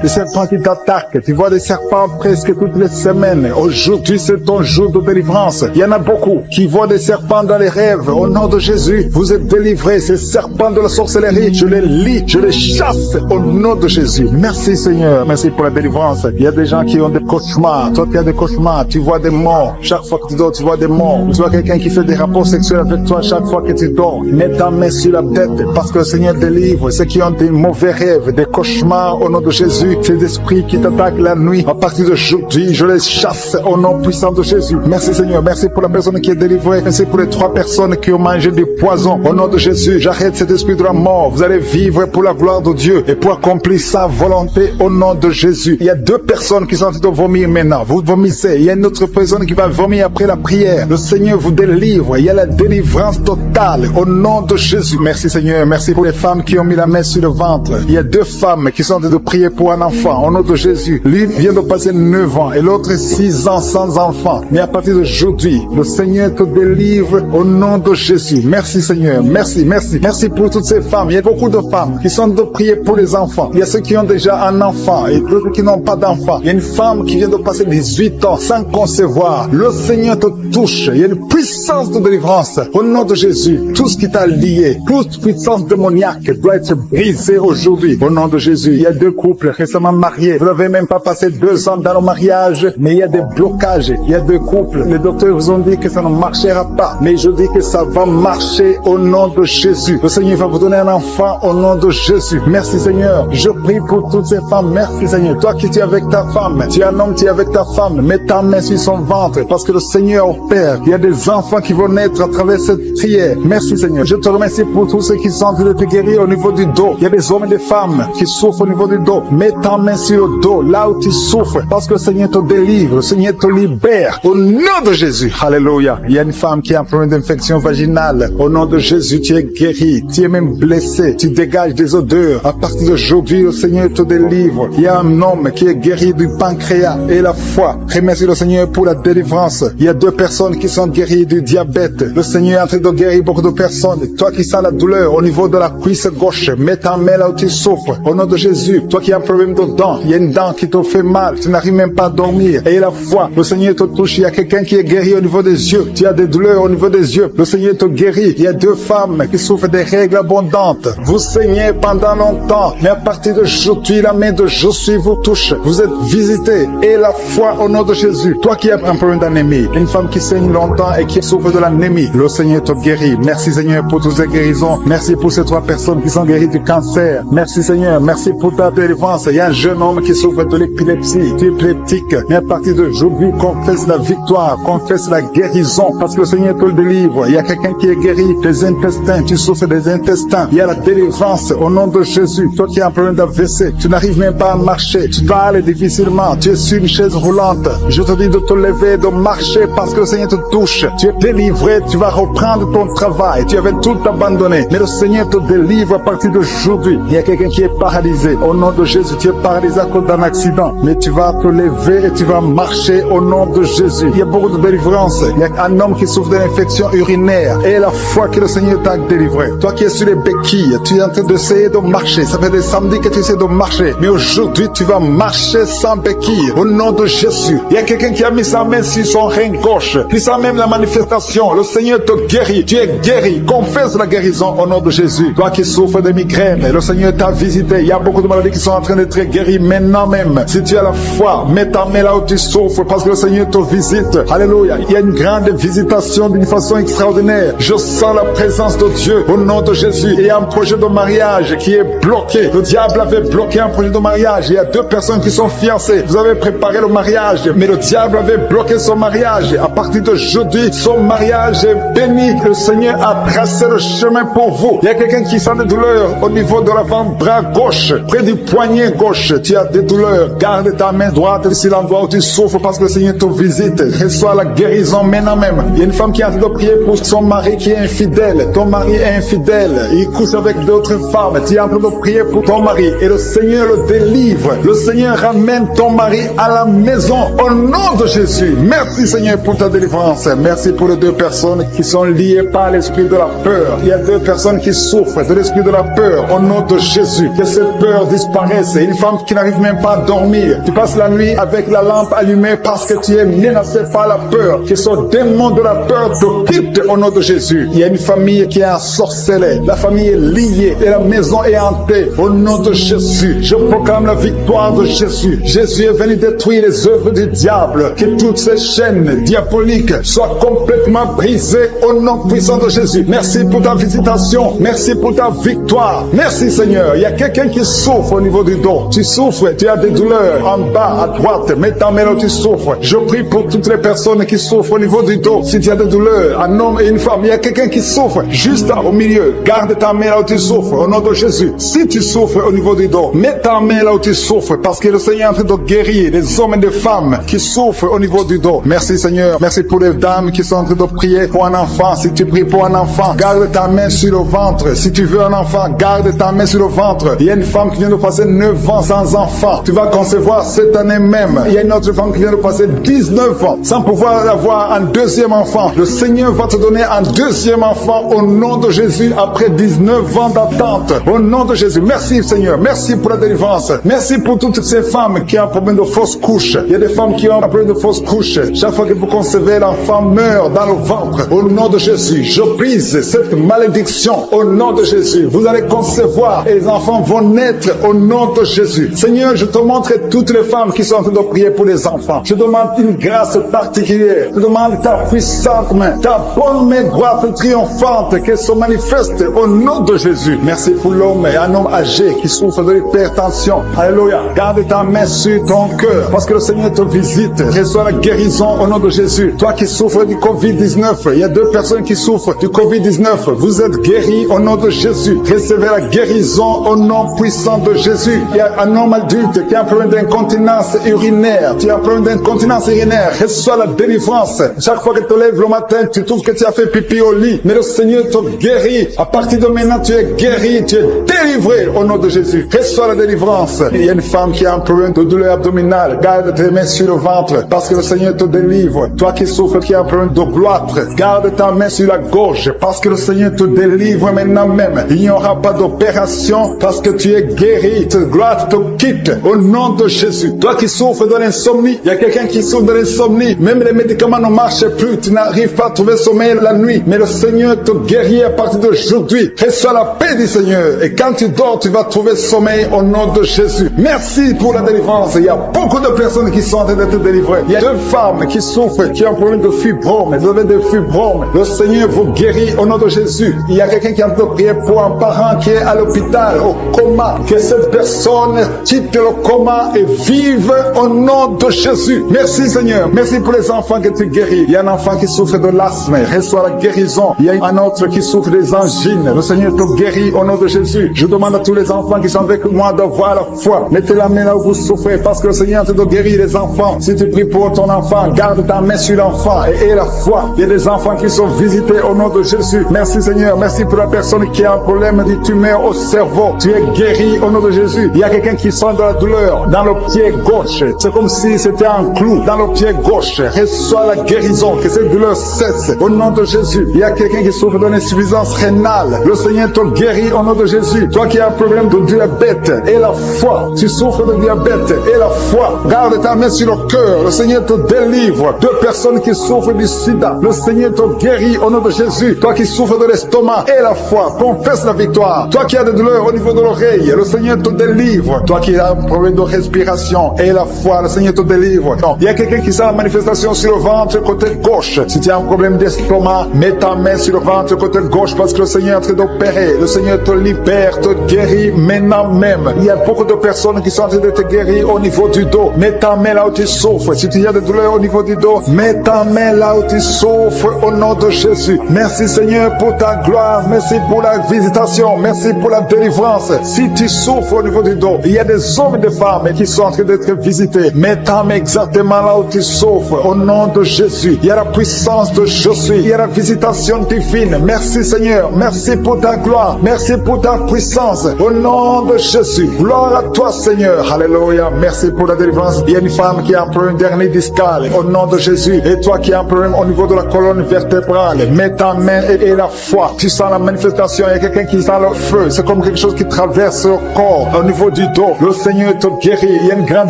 qui t'attaquent. Tu vois des serpents presque toutes les semaines. Aujourd'hui, c'est ton jour de délivrance. Il y en a beaucoup qui voient des serpents dans les rêves. Au nom de Jésus, vous êtes délivrés. Ces serpents de la sorcellerie, je les lis, je les chasse au nom de Jésus. Merci Seigneur. Merci pour la délivrance. Il y a des gens qui ont des cauchemars. Toi qui as des cauchemars, tu vois des morts. Chaque fois que tu dors, tu vois des morts. Tu vois quelqu'un qui fait des rapports sexuels avec toi chaque fois que tu dors. Mets ta main sur la tête parce que le Seigneur délivre ceux qui ont des mauvais rêves, des cauchemars au nom de Jésus. Ces esprits qui t'attaquent la nuit, à partir d'aujourd'hui, je les chasse au nom puissant de Jésus. Merci Seigneur. Merci pour la personne qui est délivrée. Merci pour les 3 personnes qui ont mangé du poison. Au nom de Jésus, j'arrête cet esprit de la mort. Vous allez vivre pour la gloire de Dieu et pour accomplir sa volonté au nom de Jésus. Il y a 2 personnes qui sont en train de vomir maintenant. Vous vomissez. Il y a une autre personne qui va vomir après la prière. Le Seigneur vous délivre. Il y a la délivrance totale au nom de Jésus. Merci Seigneur. Merci pour les femmes qui ont mis la main sur le ventre. Il y a 2 femmes qui sont en train de prier pour un enfant au nom de Jésus. Lui vient de passer 9 ans et l'autre 6 ans sans enfant. Mais à partir d'aujourd'hui, le Seigneur te délivre au nom de Jésus. Merci Seigneur. Merci, merci. Merci pour toutes ces femmes. Il y a beaucoup de femmes qui sont en train de prier pour les enfants. Il y a ceux qui ont déjà un enfant et d'autres qui n'ont pas d'enfant. Il y a une femme qui vient de passer 18 ans sans concevoir. Le Seigneur te touche. Il y a une puissance de délivrance au nom de Jésus. Tout ce qui t'a lié, toute puissance démoniaque doit être brisée aujourd'hui au nom de Jésus. Il y a 2 couples récemment mariés. Vous n'avez même pas passé 2 ans dans le mariage, mais il y a des blocages. Il y a 2 couples. Les docteurs vous ont dit que ça ne marchera pas, mais je dis que ça va marcher au nom de Jésus. Le Seigneur va vous donner un enfant au nom de Jésus. Merci Seigneur. Je prie pour toutes ces femmes. Merci Seigneur. Toi qui es avec ta femme, tu es un homme, tu es avec ta femme, mets ta main sur son ventre parce que le Seigneur opère. Il y a des enfants qui vont naître à travers cette prière. Merci Seigneur. Je te remercie pour tous ceux qui sont en train de te guérir au niveau du dos. Il y a des hommes et des femmes qui souffrent au niveau du dos. Mets ta main sur le dos, là où tu souffres, parce que le Seigneur te délivre, le Seigneur te libère. Au nom de Jésus. Alléluia. Il y a une femme qui a un problème d'infection vaginale. Au nom de Jésus, tu es guéri. Tu es même blessé. Tu dégages des odeurs. À partir d'aujourd'hui, le Seigneur te délivre. Il y a un homme qui est guéri du pancréas et la foi. Remercie le Seigneur pour la délivrance. Il y a 2 personnes qui sont guéries du diabète. Le Seigneur est en train de guérir beaucoup de personnes. Toi qui sens la douleur au niveau de la cuisse gauche, mets ta main là où tu souffres. Au nom de Jésus, toi qui as un problème de dents, il y a une dent qui te fait mal, tu n'arrives même pas à dormir. Et la foi, le Seigneur te touche. Il y a quelqu'un qui est guéri au niveau des yeux. Tu as des douleurs au niveau des yeux. Le Seigneur te guérit. Il y a 2 femmes qui souffrent des règles abondantes. Vous saignez pendant longtemps, mais à partir d'aujourd'hui, la main de Jésus vous touche. Vous êtes visités. Et la foi au nom de Jésus. Toi qui as un problème d'anémie, une femme qui saigne longtemps et qui souffre de l'anémie, le Seigneur te guérit. Merci Seigneur pour toutes ces guérisons. Merci pour ces 3 personnes qui sont guéries du cancer. Merci Seigneur. Merci pour ta délivrance. Il y a un jeune homme qui souffre de l'épilepsie. Tu es épileptique. Mais à partir d'aujourd'hui, confesse la victoire. Confesse la guérison. Parce que le Seigneur te le délivre. Il y a quelqu'un qui est guéri des intestins. Tu souffres des intestins. Il y a la délivrance au nom de Jésus. Toi qui as un problème d'AVC, tu n'arrives même pas à marcher. Tu parles difficilement. Tu es sur une chaise roulante. Je te dis de te lever, de marcher parce que le Seigneur te touche. Tu es délivré. Tu vas reprendre ton travail. Tu avais tout abandonné. Mais le Seigneur te délivre à partir d'aujourd'hui. Il y a quelqu'un qui est paralysé. Au nom de Jésus, tu es paralysé à cause d'un accident. Mais tu vas te lever et tu vas marcher au nom de Jésus. Il y a beaucoup de délivrance. Il y a un homme qui souffre d'une infection urinaire et la foi que le Seigneur t'a délivré. Toi qui es sur les béquilles, tu es en train d'essayer de marcher. Ça fait des samedis que tu essaies de marcher. Mais aujourd'hui, tu vas marcher sans béquille. Au nom de Jésus. Il y a quelqu'un qui a mis sa main sur son rein gauche. Puis ça même la manifestation. Le Seigneur te guérit. Tu es guéri. Confesse la guérison au nom de Jésus. Toi qui souffres de migraines, le Seigneur t'a visité. Il y a beaucoup de maladies qui sont en train d'être guéries maintenant même. Si tu as la foi, mets ta main là où tu souffres parce que le Seigneur te visite. Alléluia. Il y a une grande visitation d'une façon extraordinaire. Je sens la présence de Dieu au nom de Jésus. Il y a un projet de mariage qui est bloqué. Le diable avait bloqué un projet de mariage. Il y a deux personnes qui sont fiancées. Vous avez préparé le mariage, mais le diable avait bloqué son mariage. À partir d'aujourd'hui, son mariage est béni. Le Seigneur a tracé le chemin pour vous. Il y a quelqu'un qui sent des douleurs au niveau de l'avant-bras gauche, près du poignet gauche. Tu as des douleurs. Garde ta main droite ici l'endroit où tu souffres parce que le Seigneur te visite. Reçois la guérison maintenant même. Il y a une femme qui est en train de prier pour son mari qui est infidèle. Ton mari est infidèle. Il couche avec d'autres femmes. Tu es en train de prier pour ton mari et le Seigneur le délivre. Le Seigneur ramène ton mari à la maison au nom de Jésus. Merci Seigneur pour ta délivrance. Merci pour les deux personnes qui sont liées par l'esprit de la peur. Il y a deux personnes qui souffrent de l'esprit de la peur au nom de Jésus. Que cette peur disparaisse. Une femme qui n'arrive même pas à dormir. Tu passes la nuit avec la lampe allumée parce que tu es menacé par la peur. Que ce démon de la peur te quitte au nom de Jésus. Il y a une famille qui est ensorcelée. La famille est liée et la maison est hantée au nom de Jésus. Je proclame la victoire de Jésus. Jésus est venu détruire les œuvres du diable. Que toutes ces chaînes diaboliques soient complètement brisées au nom puissant de Jésus. Merci pour ta visitation. Merci pour ta victoire. Merci Seigneur. Il y a quelqu'un qui souffre au niveau du dos. Tu souffres, tu as des douleurs en bas, à droite. Mets ta main là où tu souffres. Je prie pour toutes les personnes qui souffrent au niveau du dos. Si tu as des douleurs, un homme et une femme, il y a quelqu'un qui souffre juste au milieu. Garde ta main là où tu souffres au nom de Jésus. Si tu souffres au niveau du dos, mets ta main là où tu souffres parce que le Seigneur est en train de guérir des hommes et des femmes qui souffrent au niveau du dos. Merci Seigneur. Merci pour les dames qui sont en train de prier pour un enfant. Si tu pries pour un enfant, garde ta main sur le ventre. Si tu veux un enfant, garde ta main sur le ventre. Il y a une femme qui vient de passer 9 ans sans enfant. Tu vas concevoir cette année même. Il y a une autre femme qui vient de passer 19 ans sans pouvoir avoir un deuxième enfant. Le Seigneur va te donner un deuxième enfant au nom de Jésus après 19 ans d'attente. Au nom de Jésus. Merci Seigneur. Merci pour la délivrance. Merci pour toutes ces femmes qui ont un problème de fausse couche. Il y a des femmes qui ont un problème de fausse couche. Chaque fois que vous concevez, l'enfant meurt dans le ventre. Au nom de Jésus, je brise cette malédiction au nom de Jésus. Vous allez concevoir et les enfants vont naître au nom de Jésus. Seigneur, je te montre toutes les femmes qui sont en train de prier pour les enfants. Je demande une grâce particulière. Je demande ta puissante main, ta bonne main droite triomphante qu'elle se manifeste au nom de Jésus. Merci pour l'homme et un homme âgé qui souffre de l'hypertension. Alléluia. Garde ta main sur ton cœur parce que le Seigneur te visite. Reçois la guérison au nom de Jésus. Toi qui souffres du Covid-19, il y a deux personnes qui souffrent du Covid-19. Vous êtes guéris au nom de Jésus. Recevez la guérison au nom puissant de Jésus. Il y a un homme adulte qui a un problème d'incontinence urinaire. Tu as un problème d'incontinence urinaire. Reçois la délivrance. Chaque fois que tu te lèves le matin, tu trouves que tu as fait pipi au lit. Mais le Seigneur te guérit. À partir de maintenant, tu es guéri. Tu es délivré au nom de Jésus. Reçois la délivrance. Il y a une femme qui a un problème de douleur abdominale. Garde tes mains sur le ventre parce que le Seigneur te délivre. Toi qui souffres, qui a un problème de gloître, garde ta main sur la gorge parce que le Seigneur te délivre maintenant même. Il n'y aura pas d'opération parce que tu es guéri. Cette gloire te quitte au nom de Jésus. Toi qui souffres de l'insomnie, il y a quelqu'un qui souffre de l'insomnie. Même les médicaments ne marchent plus. Tu n'arrives pas à trouver sommeil la nuit. Mais le Seigneur te guérit à partir d'aujourd'hui. Reçois la paix du Seigneur. Et quand tu dors, tu vas trouver sommeil au nom de Jésus. Merci pour la délivrance. Il y a beaucoup de personnes qui sont en train d'être délivrées. Il y a deux femmes qui souffrent, qui ont un problème de fibrome. Vous avez des fibromes. Le Seigneur vous guérit au nom de Jésus. Il y a quelqu'un qui est en train de prier pour un parent qui est à l'hôpital, au coma. Que cette personne quitte le coma et vive au nom de Jésus. Merci Seigneur. Merci pour les enfants que tu guéris. Il y a un enfant qui souffre de l'asthme. Reçois la guérison. Il y a un autre qui souffre des angines. Le Seigneur te guérit au nom de Jésus. Je demande à tous les enfants qui sont avec moi d'avoir la foi. Mettez la main là où vous souffrez parce que le Seigneur est en train de guérir les enfants. Si tu pries pour ton enfant, garde ta main sur l'enfant et aie la foi. Il y a des enfants qui sont visités au nom de Jésus. Merci Seigneur. Merci pour la personne qui a un problème de tumeur au cerveau. Tu es guéri au nom de Jésus. Il y a quelqu'un qui sent de la douleur dans le pied gauche. C'est comme si c'était un clou genou, dans le pied gauche. Reçois la guérison, que cette douleur cesse. Au nom de Jésus. Il y a quelqu'un qui souffre d'une insuffisance rénale. Le Seigneur te guérit au nom de Jésus. Toi qui as un problème de diabète et la foi, tu souffres de diabète et la foi. Garde ta main sur le cœur. Le Seigneur te délivre. Deux personnes qui souffrent du sida. Le Seigneur te guérit au nom de Jésus. Toi qui souffres de l'estomac et la foi, confesse la victoire. Toi qui as des douleurs au niveau de l'oreille, le Seigneur te délivre. Toi qui as un problème de respiration et la foi, le Seigneur te délivre. Non. Il y a quelqu'un qui sent la manifestation sur le ventre côté gauche. Si tu as un problème d'estomac, mets ta main sur le ventre côté gauche parce que le Seigneur est en train d'opérer. Le Seigneur te libère, te guérit maintenant même. Il y a beaucoup de personnes qui sont en train de te guérir au niveau du dos. Mets ta main là où tu souffres. Si tu as des douleurs au niveau du dos, mets ta main là où tu souffres au nom de Jésus. Merci Seigneur pour ta gloire. Merci pour la visitation. Merci pour la délivrance. Si tu souffres au niveau du dos, il y a des hommes et des femmes qui sont en train d'être visités. Mets ta main exactement là où tu souffres au nom de Jésus. Il y a la puissance de je suis. Il y a la visitation divine. Merci Seigneur. Merci pour ta gloire. Merci pour ta puissance. Au nom de Jésus. Gloire à toi Seigneur. Alléluia. Merci pour la délivrance. Il y a une femme qui a un problème d'hernie discale. Au nom de Jésus. Et toi qui as un problème au niveau de la colonne vertébrale. Mets ta main et la foi. Tu sens la manifestation. Il y a quelqu'un qui sent le feu. C'est comme quelque chose qui traverse le corps. Au niveau du dos. Le Seigneur te guérit. Il y a une grande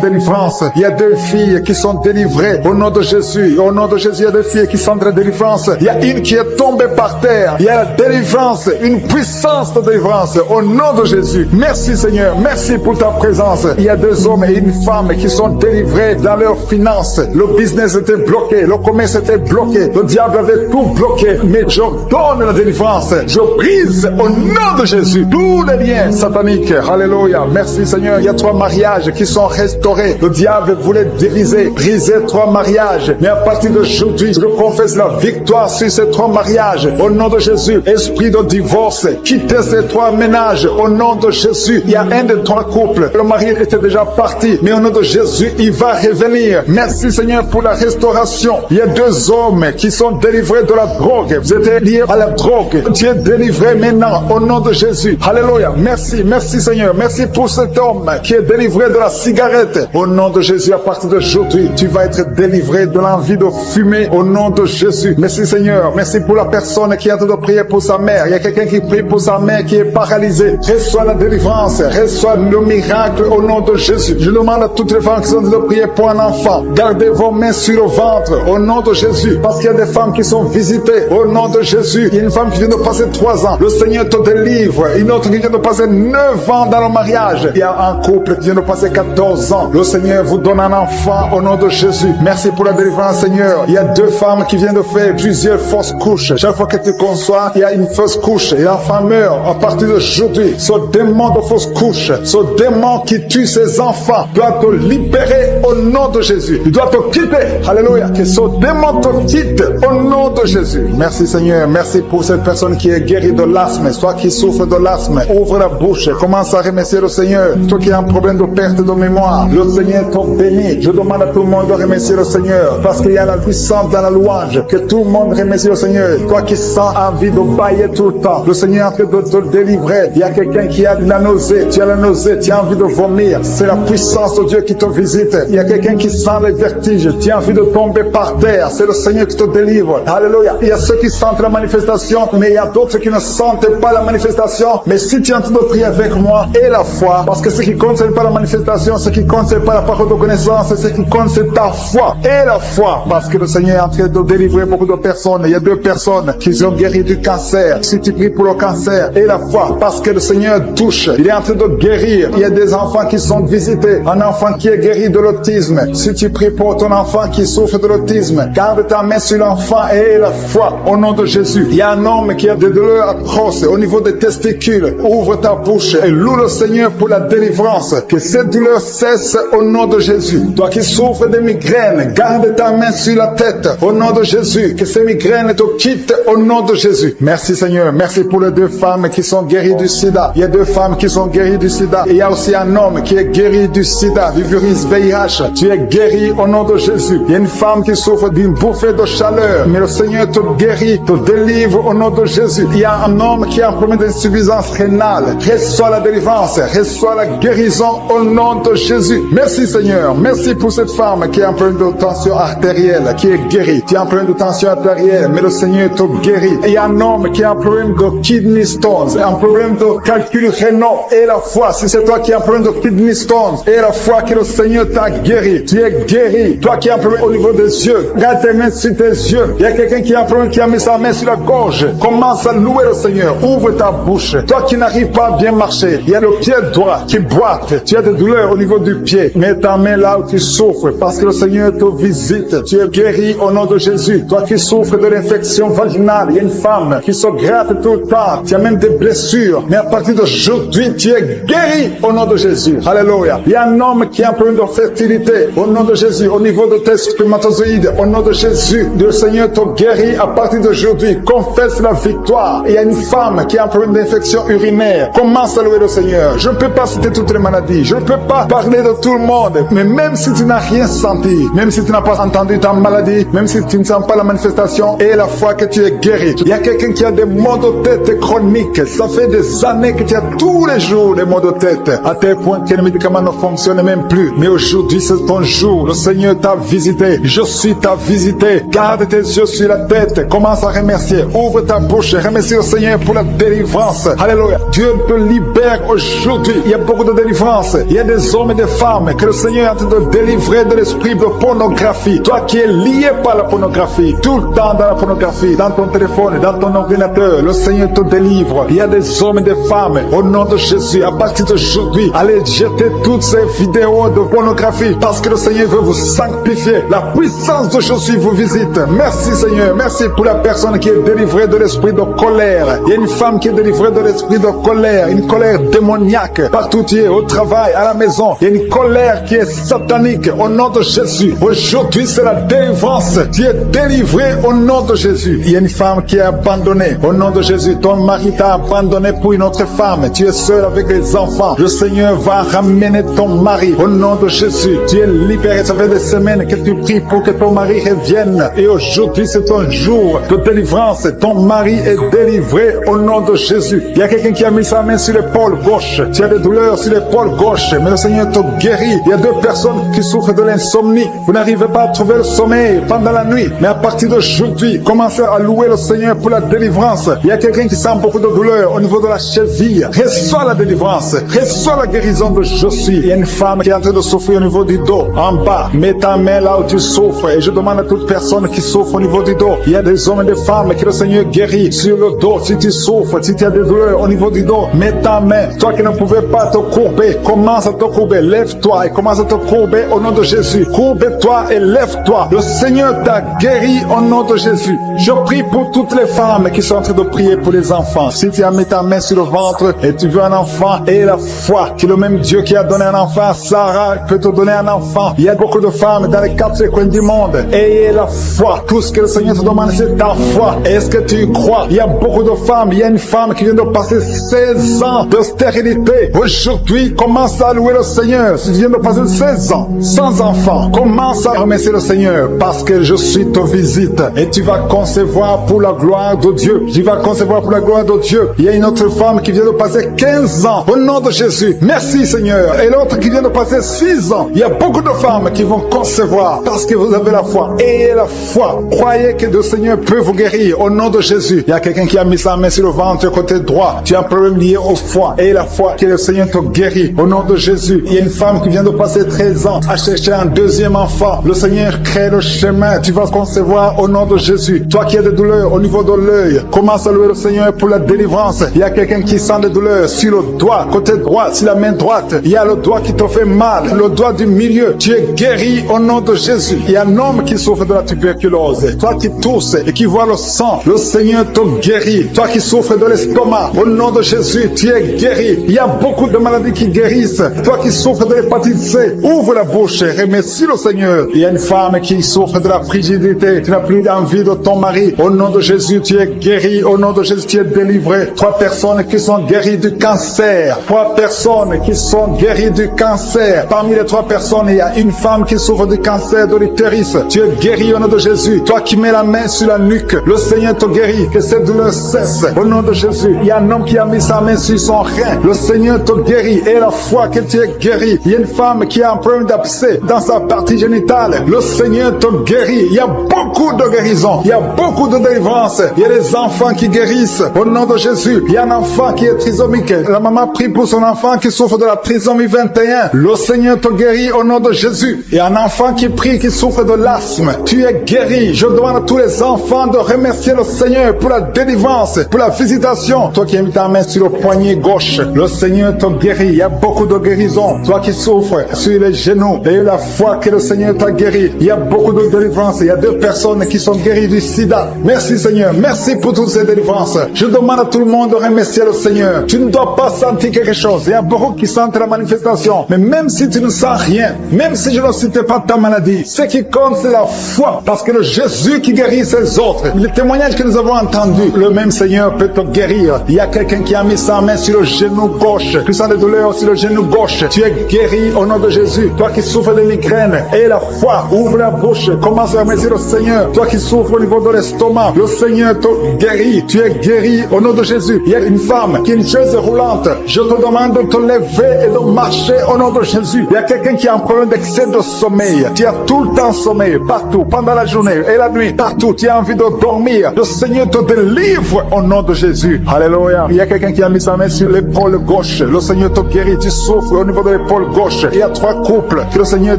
délivrance. Il y a deux filles qui sont délivrées. Au nom de Jésus. Au nom de Jésus. Il y a deux filles qui sont de délivrance. Il y a une qui est tombée par terre. Il y a la délivrance. Une puissance de délivrance. Au nom de Jésus. Merci Seigneur. Merci pour ta présence. Il y a deux hommes et une femme qui sont délivrés dans leurs finances. Le business était bloqué. Le commerce était bloqué. Le diable avait tout bloqué. Mais je donne la délivrance. Je brise au nom de Jésus tous les liens sataniques. Alléluia. Merci Seigneur. Il y a 3 mariages qui sont restaurés. Le diable voulait diviser, briser 3 mariages. Mais à partir d'aujourd'hui, je confesse la victoire sur ces 3 mariages. Au nom de Jésus. Esprit de divorce. Quittez ces 3 ménages. Au nom de Jésus. Il y a un des 3 couples. Le mari était déjà parti. Mais au nom de Jésus, il va revenir. Merci Seigneur pour la restauration. Il y a 2 hommes qui sont délivrés de la drogue. Vous êtes liés à la drogue. Tu es délivré maintenant. Au nom de Jésus. Alléluia. Merci. Merci Seigneur. Merci pour cet homme qui est délivré de la cigarette. Au nom de Jésus, à partir d'aujourd'hui, tu vas être délivré de l'envie de fumer. Au nom de Jésus. Merci Seigneur. Merci pour la personne qui est en train de prier pour sa mère. Il y a quelqu'un qui prie pour sa mère qui est paralysée. Reçois la délivrance. Reçois le miracle au nom de Jésus. Je demande à toutes les femmes qui sont en train de prier pour un enfant. Gardez vos mains sur le ventre. Au nom de Jésus. Parce qu'il y a des femmes qui sont visitées. Au nom de Jésus. Il y a une femme qui vient de passer 3 ans. Le Seigneur te délivre. Une autre qui vient de passer 9 ans dans le mariage. Il y a un couple qui vient de passer 14 ans. Le Seigneur vous donne un enfant au nom de Jésus. Merci pour la délivrance, Seigneur. Il y a 2 femmes qui viennent de faire plusieurs fausses couches. Chaque fois que tu conçois, il y a une fausse couche et l'enfant meurt. À partir d'aujourd'hui, ce démon de fausse couche, ce démon qui tue ses enfants doit te libérer au nom de Jésus. Il doit te quitter. Alléluia. Que ce démon te quitte au nom de Jésus. Merci Seigneur. Merci pour cette personne qui est guérie de l'asthme. Toi qui souffres de l'asthme, ouvre la bouche. Commence à remercier le Seigneur. Toi qui as un problème de perte de mémoire, le Seigneur te bénit. Je demande à tout le monde de remercier le Seigneur parce qu'il y a la puissance dans la louange. Que tout le monde remercie le Seigneur. Toi qui sens envie de bailler tout le temps, le Seigneur est en train de te délivrer. Il y a quelqu'un qui a la nausée. Tu as la nausée, tu as envie de vomir. C'est la puissance de Dieu qui te visite. Il y a quelqu'un qui sent les vertiges. Tu as envie de tomber par terre. C'est le Seigneur qui te délivre. Alléluia. Il y a ceux qui sentent la manifestation, mais il y a d'autres qui ne sentent pas la manifestation. Mais si tu es en train de prier avec moi et la foi, parce que ce qui compte, ce n'est pas la manifestation, ce qui compte, ce n'est pas la parole de connaissance, ce qui compte, c'est ta foi et la foi. Parce que le Seigneur est en train de délivrer beaucoup de personnes. Il y a 2 personnes qui sont guéries du cancer. Si tu pries pour le cancer et la foi, parce que le Seigneur touche, il est en train de guérir. Il y a des enfants qui sont visités. Un enfant qui est guéri de l'autisme. Si tu pries pour ton enfant qui souffre de l'autisme, garde ta main sur l'enfant et la foi au nom de Jésus. Il y a un homme qui a des douleurs atroces au niveau des testicules. Ouvre ta bouche et loue le Seigneur pour la délivrance. Que cette douleur cesse au nom de Jésus. Toi qui souffres de migraines, garde ta main sur la tête au nom de Jésus. Que ces migraines te quittent au nom de Jésus. Merci Seigneur. Merci pour les 2 femmes qui sont guéries du sida. Il y a 2 femmes qui sont guéries du sida. Et il y a aussi un homme qui est guéri du sida, du virus VIH. Tu es guéri au nom de Jésus. Il y a une femme qui souffre d'une bouffée de chaleur. Mais le Seigneur te guérit, te délivre au nom de Jésus. Il y a un homme qui a un problème d'insuffisance rénale. Reçois la délivrance. Reçois la guérison au nom de Jésus. Merci Seigneur. Merci pour cette femme. femme qui a un problème de tension artérielle, qui est guérie. Tu as un problème de tension artérielle, mais le Seigneur te guérit. Il y a un homme qui a un problème de kidney stones, un problème de calcul rénal, et la foi. Si c'est toi qui as un problème de kidney stones, et la foi que le Seigneur t'a guéri. Tu es guéri. Toi qui as un problème au niveau des yeux, regarde tes mains sur tes yeux. Il y a quelqu'un qui a un problème, qui a mis sa main sur la gorge. Commence à louer le Seigneur. Ouvre ta bouche. Toi qui n'arrives pas à bien marcher, il y a le pied droit qui boite. Tu as des douleurs au niveau du pied. Mets ta main là où tu souffres, parce que le Seigneur te visite. Tu es guéri au nom de Jésus. Toi qui souffres de l'infection vaginale, il y a une femme qui se gratte tout le temps. Tu as même des blessures. Mais à partir d'aujourd'hui, tu es guéri au nom de Jésus. Alléluia. Il y a un homme qui a un problème de fertilité au nom de Jésus. Au niveau de tes spermatozoïdes, au nom de Jésus, le Seigneur te guérit à partir d'aujourd'hui. Confesse la victoire. Il y a une femme qui a un problème d'infection urinaire. Commence à louer le Seigneur. Je ne peux pas citer toutes les maladies. Je ne peux pas parler de tout le monde. Mais même si tu n'as rien senti, même si tu n'as pas entendu ta maladie, même si tu ne sens pas la manifestation, et la foi que tu es guéri. Il y a quelqu'un qui a des maux de tête chroniques. Ça fait des années que tu as tous les jours des maux de tête. À tel point que les médicaments ne fonctionnent même plus. Mais aujourd'hui, c'est ton jour. Le Seigneur t'a visité. Je suis t'a visité. Garde tes yeux sur la tête. Commence à remercier. Ouvre ta bouche. Remercie le Seigneur pour la délivrance. Alléluia. Dieu te libère aujourd'hui. Il y a beaucoup de délivrance. Il y a des hommes et des femmes que le Seigneur est en train de délivrer de l'esprit de pornographie. Toi qui es lié par la pornographie, tout le temps dans la pornographie, dans ton téléphone, dans ton ordinateur, le Seigneur te délivre. Il y a des hommes et des femmes, au nom de Jésus, à partir d'aujourd'hui, allez jeter toutes ces vidéos de pornographie, parce que le Seigneur veut vous sanctifier. La puissance de Jésus vous visite. Merci Seigneur. Merci pour la personne qui est délivrée de l'esprit de colère. Il y a une femme qui est délivrée de l'esprit de colère, une colère démoniaque. Partout tu es, au travail, à la maison, il y a une colère qui est satanique. Au nom de Jésus, aujourd'hui c'est la délivrance. Tu es délivré au nom de Jésus. Il y a une femme qui est abandonnée. Au nom de Jésus, ton mari t'a abandonné pour une autre femme. Tu es seul avec les enfants. Le Seigneur va ramener ton mari. Au nom de Jésus, tu es libéré. Ça fait des semaines que tu pries pour que ton mari revienne. Et aujourd'hui, c'est ton jour de délivrance. Ton mari est délivré au nom de Jésus. Il y a quelqu'un qui a mis sa main sur l'épaule gauche. Tu as des douleurs sur l'épaule gauche, mais le Seigneur te guérit. Il y a deux personnes qui souffrent de l'insomnie. Vous n'arrivez pas à trouver le sommeil pendant la nuit. Mais à partir d'aujourd'hui, commencez à louer le Seigneur pour la délivrance. Il y a quelqu'un qui sent beaucoup de douleur au niveau de la cheville. Reçois la délivrance. Reçois la guérison de Jésus. Il y a une femme qui est en train de souffrir au niveau du dos, en bas. Mets ta main là où tu souffres. Et je demande à toute personne qui souffre au niveau du dos. Il y a des hommes et des femmes que le Seigneur guérit sur le dos. Si tu souffres, si tu as des douleurs au niveau du dos, mets ta main. Toi qui ne pouvais pas te courber, commence à te courber. Lève-toi et commence à te courber au nom de Jésus. Courbe-toi et lève-toi. Le Seigneur t'a guéri au nom de Jésus. Je prie pour toutes les femmes qui sont en train de prier pour les enfants. Si tu as mis ta main sur le ventre et tu veux un enfant, et la foi que le même Dieu qui a donné un enfant à Sarah peut te donner un enfant. Il y a beaucoup de femmes dans les quatre coins du monde. Ayez la foi. Tout ce que le Seigneur te demande, c'est ta foi. Est-ce que tu y crois? Il y a beaucoup de femmes. Il y a une femme qui vient de passer 16 ans de stérilité. Aujourd'hui, commence à louer le Seigneur. Si tu viens de passer 16 ans sans enfant, commence à remercier le Seigneur, parce que je suis te visite et tu vas concevoir pour la gloire de Dieu. Tu vas concevoir pour la gloire de Dieu. Il y a une autre femme qui vient de passer 15 ans au nom de Jésus. Merci Seigneur. Et l'autre qui vient de passer 6 ans. Il y a beaucoup de femmes qui vont concevoir parce que vous avez la foi. Ayez la foi. Croyez que le Seigneur peut vous guérir au nom de Jésus. Il y a quelqu'un qui a mis sa main sur le ventre côté droit. Tu as un problème lié au foie. Ayez la foi que le Seigneur te guérit au nom de Jésus. Il y a une femme qui vient de passer 13 ans à chercher un deuxième enfant. Le Seigneur crée le chemin. Tu vas concevoir au nom de Jésus. Toi qui as des douleurs au niveau de l'œil, commence à louer le Seigneur pour la délivrance. Il y a quelqu'un qui sent des douleurs sur le doigt, côté droit, sur la main droite. Il y a le doigt qui te fait mal, le doigt du milieu. Tu es guéri au nom de Jésus. Il y a un homme qui souffre de la tuberculose. Toi qui tousses et qui vois le sang, le Seigneur te guérit. Toi qui souffres de l'estomac, au nom de Jésus, tu es guéri. Il y a beaucoup de maladies qui guérissent. Toi qui souffres de l'hépatite C, ouvre la bouche et remercie le Seigneur. Il y a une femme qui souffre de la frigidité. Tu n'as plus d'envie de ton mari. Au nom de Jésus, tu es guéri. Au nom de Jésus, tu es délivré. 3 personnes qui sont guéries du cancer. 3 personnes qui sont guéries du cancer. Parmi les 3 personnes, il y a une femme qui souffre du cancer de l'utérus. Tu es guéri au nom de Jésus. Toi qui mets la main sur la nuque, le Seigneur te guérit. Que cette douleur cesse. Au nom de Jésus. Il y a un homme qui a mis sa main sur son rein. Le Seigneur te guérit. Et la foi que tu es guéri. Il y a une femme qui a un problème d'abcès dans sa partie génitale. Le Seigneur te guérit. Il y a beaucoup de guérison. Il y a beaucoup de délivrance. Il y a des enfants qui guérissent au nom de Jésus. Il y a un enfant qui est trisomique. La maman prie pour son enfant qui souffre de la trisomie 21. Le Seigneur te guérit au nom de Jésus. Il y a un enfant qui prie, qui souffre de l'asthme. Tu es guéri. Je demande à tous les enfants de remercier le Seigneur pour la délivrance, pour la visitation. Toi qui as mis ta main sur le poignet gauche, le Seigneur te guérit. Il y a beaucoup de guérison. Toi qui souffres sur les genoux, et la foi que le Seigneur t'a guéri. Il y a beaucoup de délivrance. Il y a 2 personnes qui sont guéries du sida. Merci Seigneur. Merci pour toutes ces délivrances. Je demande à tout le monde de remercier le Seigneur. Tu ne dois pas sentir quelque chose. Il y a beaucoup qui sentent la manifestation. Mais même si tu ne sens rien, même si je ne citais pas ta maladie, ce qui compte c'est la foi. Parce que le Jésus qui guérit ses autres. Les témoignages que nous avons entendus, le même Seigneur peut te guérir. Il y a quelqu'un qui a mis sa main sur le genou gauche. Tu sens des douleurs sur le genou gauche. Tu es guéri au nom de Jésus. Toi qui souffres de migraine, et la foi, ouvre la bouche, commence à remercier le Seigneur. Toi qui souffres au niveau de l'estomac, le Seigneur te guérit. Tu es guéri au nom de Jésus. Il y a une femme qui est une chaise roulante. Je te demande de te lever et de marcher au nom de Jésus. Il y a quelqu'un qui a un problème d'excès de sommeil. Tu as tout le temps sommeil, partout, pendant la journée et la nuit, partout. Tu as envie de dormir. Le Seigneur te délivre au nom de Jésus. Alléluia. Il y a quelqu'un qui a mis sa main sur l'épaule gauche. Le Seigneur te guérit. Tu souffres au niveau de l'épaule gauche. Il y a 3 couples que le Seigneur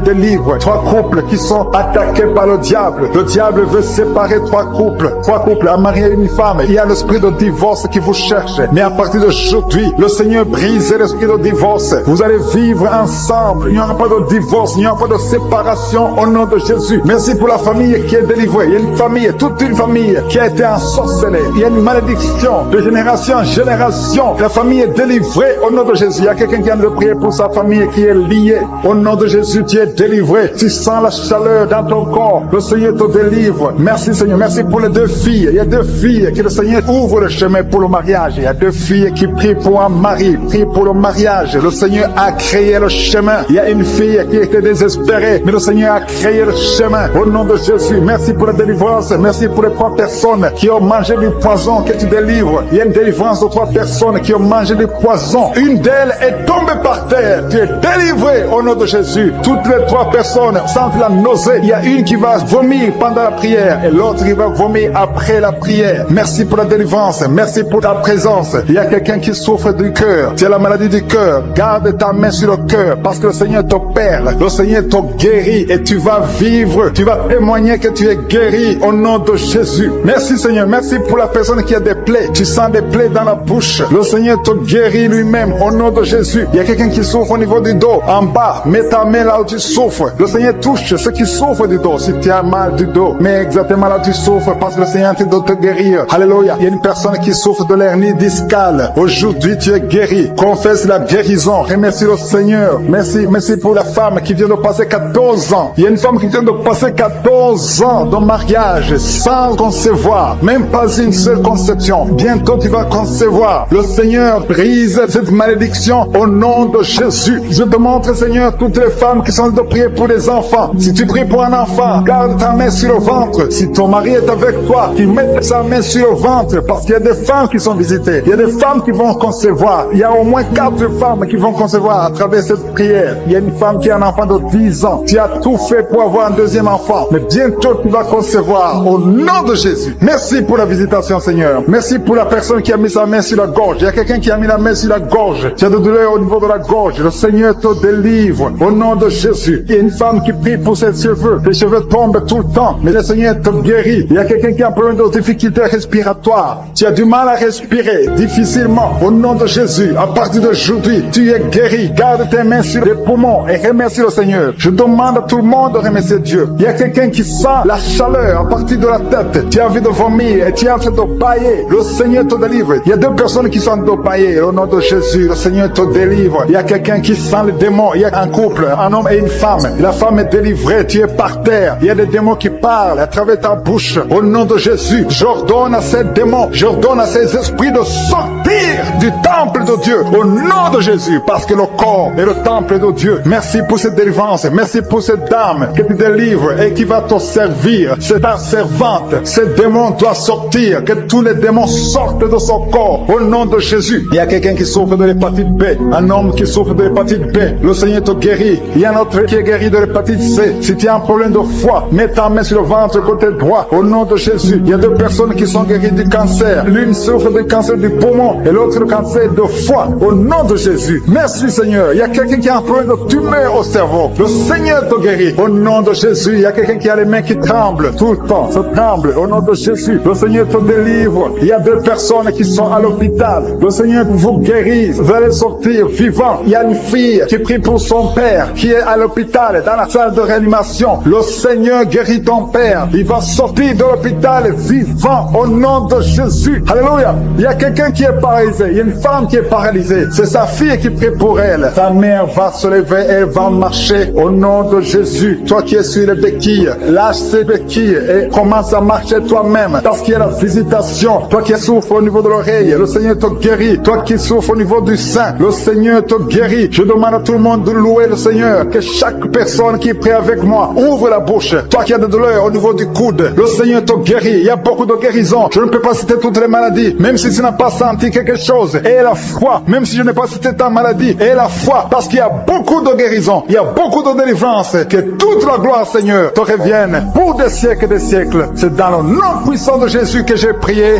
délivre. 3 couples qui sont attaqués par le diable. Le diable veut séparer 3 couples. 3 couples, un mari et une femme. Il y a l'esprit de divorce qui vous cherche. Mais à partir d'aujourd'hui, le Seigneur brise l'esprit de divorce. Vous allez vivre ensemble. Il n'y aura pas de divorce. Il n'y aura pas de séparation au nom de Jésus. Merci pour la famille qui est délivrée. Il y a une famille, toute une famille qui a été ensorcelée. Il y a une malédiction de génération en génération. La famille est délivrée au nom de Jésus. Il y a quelqu'un qui vient de prier pour sa famille qui est liée. Au nom de Jésus, tu es délivré. Tu sens la chaleur dans ton corps. Le Seigneur te délivre. Merci Seigneur. Merci pour les 2 filles. Il y a 2 filles que le Seigneur ouvre le chemin pour le mariage. Il y a 2 filles qui prient pour un mari, prient pour le mariage. Le Seigneur a créé le chemin. Il y a une fille qui était désespérée, mais le Seigneur a créé le chemin. Au nom de Jésus, merci pour la délivrance. Merci pour les 3 personnes qui ont mangé du poison que tu délivres. Il y a une délivrance de 3 personnes qui ont mangé du poison. Une d'elles est tombée par terre. Tu es délivré au nom de Jésus. Toutes les 3 personnes sentent la nausée. Il y a une qui va vomir pendant la prière et l'autre qui va vomir après la prière. Merci pour la délivrance. Merci pour ta présence. Il y a quelqu'un qui souffre du cœur. Tu as la maladie du cœur. Garde ta main sur le cœur parce que le Seigneur t'opère. Le Seigneur te guérit et tu vas vivre. Tu vas témoigner que tu es guéri au nom de Jésus. Merci Seigneur. Merci pour la personne qui a des plaies. Tu sens des plaies dans la bouche. Le Seigneur te guérit lui-même au nom de Jésus. Il y a quelqu'un qui souffre au niveau du dos. En bas, mets ta main là où tu souffres. Le Seigneur touche ceux qui souffrent du dos. Si tu as mal du dos, mais exactement là où tu souffres parce que le Seigneur est en train de te guérir. Alléluia. Il y a une personne qui souffre de l'hernie discale. Aujourd'hui, tu es guéri. Confesse la guérison. Remercie le Seigneur. Merci pour la femme qui vient de passer 14 ans. Il y a une femme qui vient de passer 14 ans de mariage sans concevoir. Même pas une seule conception. Bientôt, tu vas concevoir. Le Seigneur brise cette malédiction au nom de Jésus. Je te montre, Seigneur, toutes les femmes qui sont de prier pour les enfants. Si tu pries pour un enfant, garde ta main sur le ventre. Si ton mari est avec toi, qu'il mette sa main sur le ventre parce qu'il y a des femmes qui sont visitées. Il y a des femmes qui vont concevoir. Il y a au moins 4 femmes qui vont concevoir à travers cette prière. Il y a une femme qui a un enfant de 10 ans. Tu as tout fait pour avoir un 2e enfant. Mais bientôt, tu vas concevoir au nom de Jésus. Merci pour la visitation, Seigneur. Merci pour la personne qui a mis sa main sur la gorge. Il y a quelqu'un qui a mis la main sur la gorge. Tu as de douleur au niveau de la gorge. Le Seigneur te délivre au nom de Jésus. Il y a une femme qui prie pour ses cheveux. Les cheveux tombent tout le temps, mais le Seigneur te guérit. Il y a quelqu'un qui a un problème de difficulté respiratoire. Tu as du mal à respirer difficilement. Au nom de Jésus, à partir d'aujourd'hui, tu es guéri. Garde tes mains sur les poumons et remercie le Seigneur. Je demande à tout le monde de remercier Dieu. Il y a quelqu'un qui sent la chaleur à partir de la tête. Tu as envie de vomir et tu es en train de bailler. Le Seigneur te délivre. Il y a 2 personnes qui sont de bailler. Au nom de Jésus, le Seigneur te délivre. Il y a quelqu'un qui sent les démons. Il y a un couple, un homme et une femme. La femme est délivrée. Tu es par terre. Il y a des démons qui parlent à travers ta bouche. Au nom de Jésus, j'ordonne à ces démons, j'ordonne à ces esprits de sortir du temple de Dieu. Au nom de Jésus, parce que le corps est le temple de Dieu. Merci pour cette délivrance. Merci pour cette dame que tu délivres et qui va te servir. C'est ta servante. Ce démon doit sortir. Que tous les démons sortent de son corps. Au nom de Jésus. Il y a quelqu'un qui souffre de l'hépatite B. Un homme qui souffre de l'hépatite B. Le Seigneur te guérit. Il y a notre qui est guéri de l'hépatite C, si tu as un problème de foie, mets ta main sur le ventre côté droit, au nom de Jésus. Il y a deux personnes qui sont guéries du cancer. L'une souffre du cancer du poumon et l'autre le cancer de foie, au nom de Jésus. Merci Seigneur. Il y a quelqu'un qui a un problème de tumeur au cerveau. Le Seigneur te guérit, au nom de Jésus. Il y a quelqu'un qui a les mains qui tremblent tout le temps, ça tremble, au nom de Jésus. Le Seigneur te délivre. Il y a deux personnes qui sont à l'hôpital. Le Seigneur vous guérit. Vous allez sortir vivant. Il y a une fille qui prie pour son père, qui est à l'hôpital, dans la salle de réanimation. Le Seigneur guérit ton père. Il va sortir de l'hôpital vivant, au nom de Jésus. Alléluia. Il y a quelqu'un qui est paralysé. Il y a une femme qui est paralysée. C'est sa fille qui prie pour elle. Ta mère va se lever, elle va marcher, au nom de Jésus. Toi qui es sur les béquilles, lâche ces béquilles et commence à marcher toi-même. Parce qu'il y a la visitation. Toi qui souffres au niveau de l'oreille, le Seigneur te guérit. Toi qui souffres au niveau du sein, le Seigneur te guérit. Je demande à tout le monde de louer le Seigneur. Que chaque personne qui prie avec moi ouvre la bouche. Toi qui as des douleurs au niveau du coude, le Seigneur te guérit. Il y a beaucoup de guérisons. Je ne peux pas citer toutes les maladies. Même si tu n'as pas senti quelque chose, et la foi. Même si je n'ai pas cité ta maladie, et la foi. Parce qu'il y a beaucoup de guérisons. Il y a beaucoup de délivrance. Que toute la gloire, Seigneur, te revienne pour des siècles et des siècles. C'est dans le nom puissant de Jésus que j'ai prié.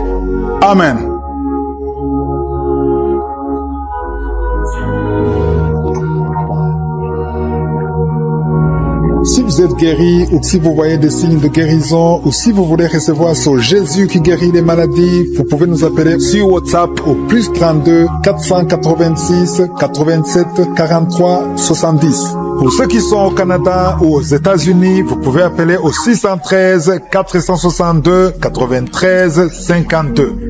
Amen. Si vous êtes guéri ou si vous voyez des signes de guérison ou si vous voulez recevoir sur Jésus qui guérit les maladies, vous pouvez nous appeler sur WhatsApp au plus 32 486 87 43 70. Pour ceux qui sont au Canada ou aux États-Unis, vous pouvez appeler au 613 462 93 52.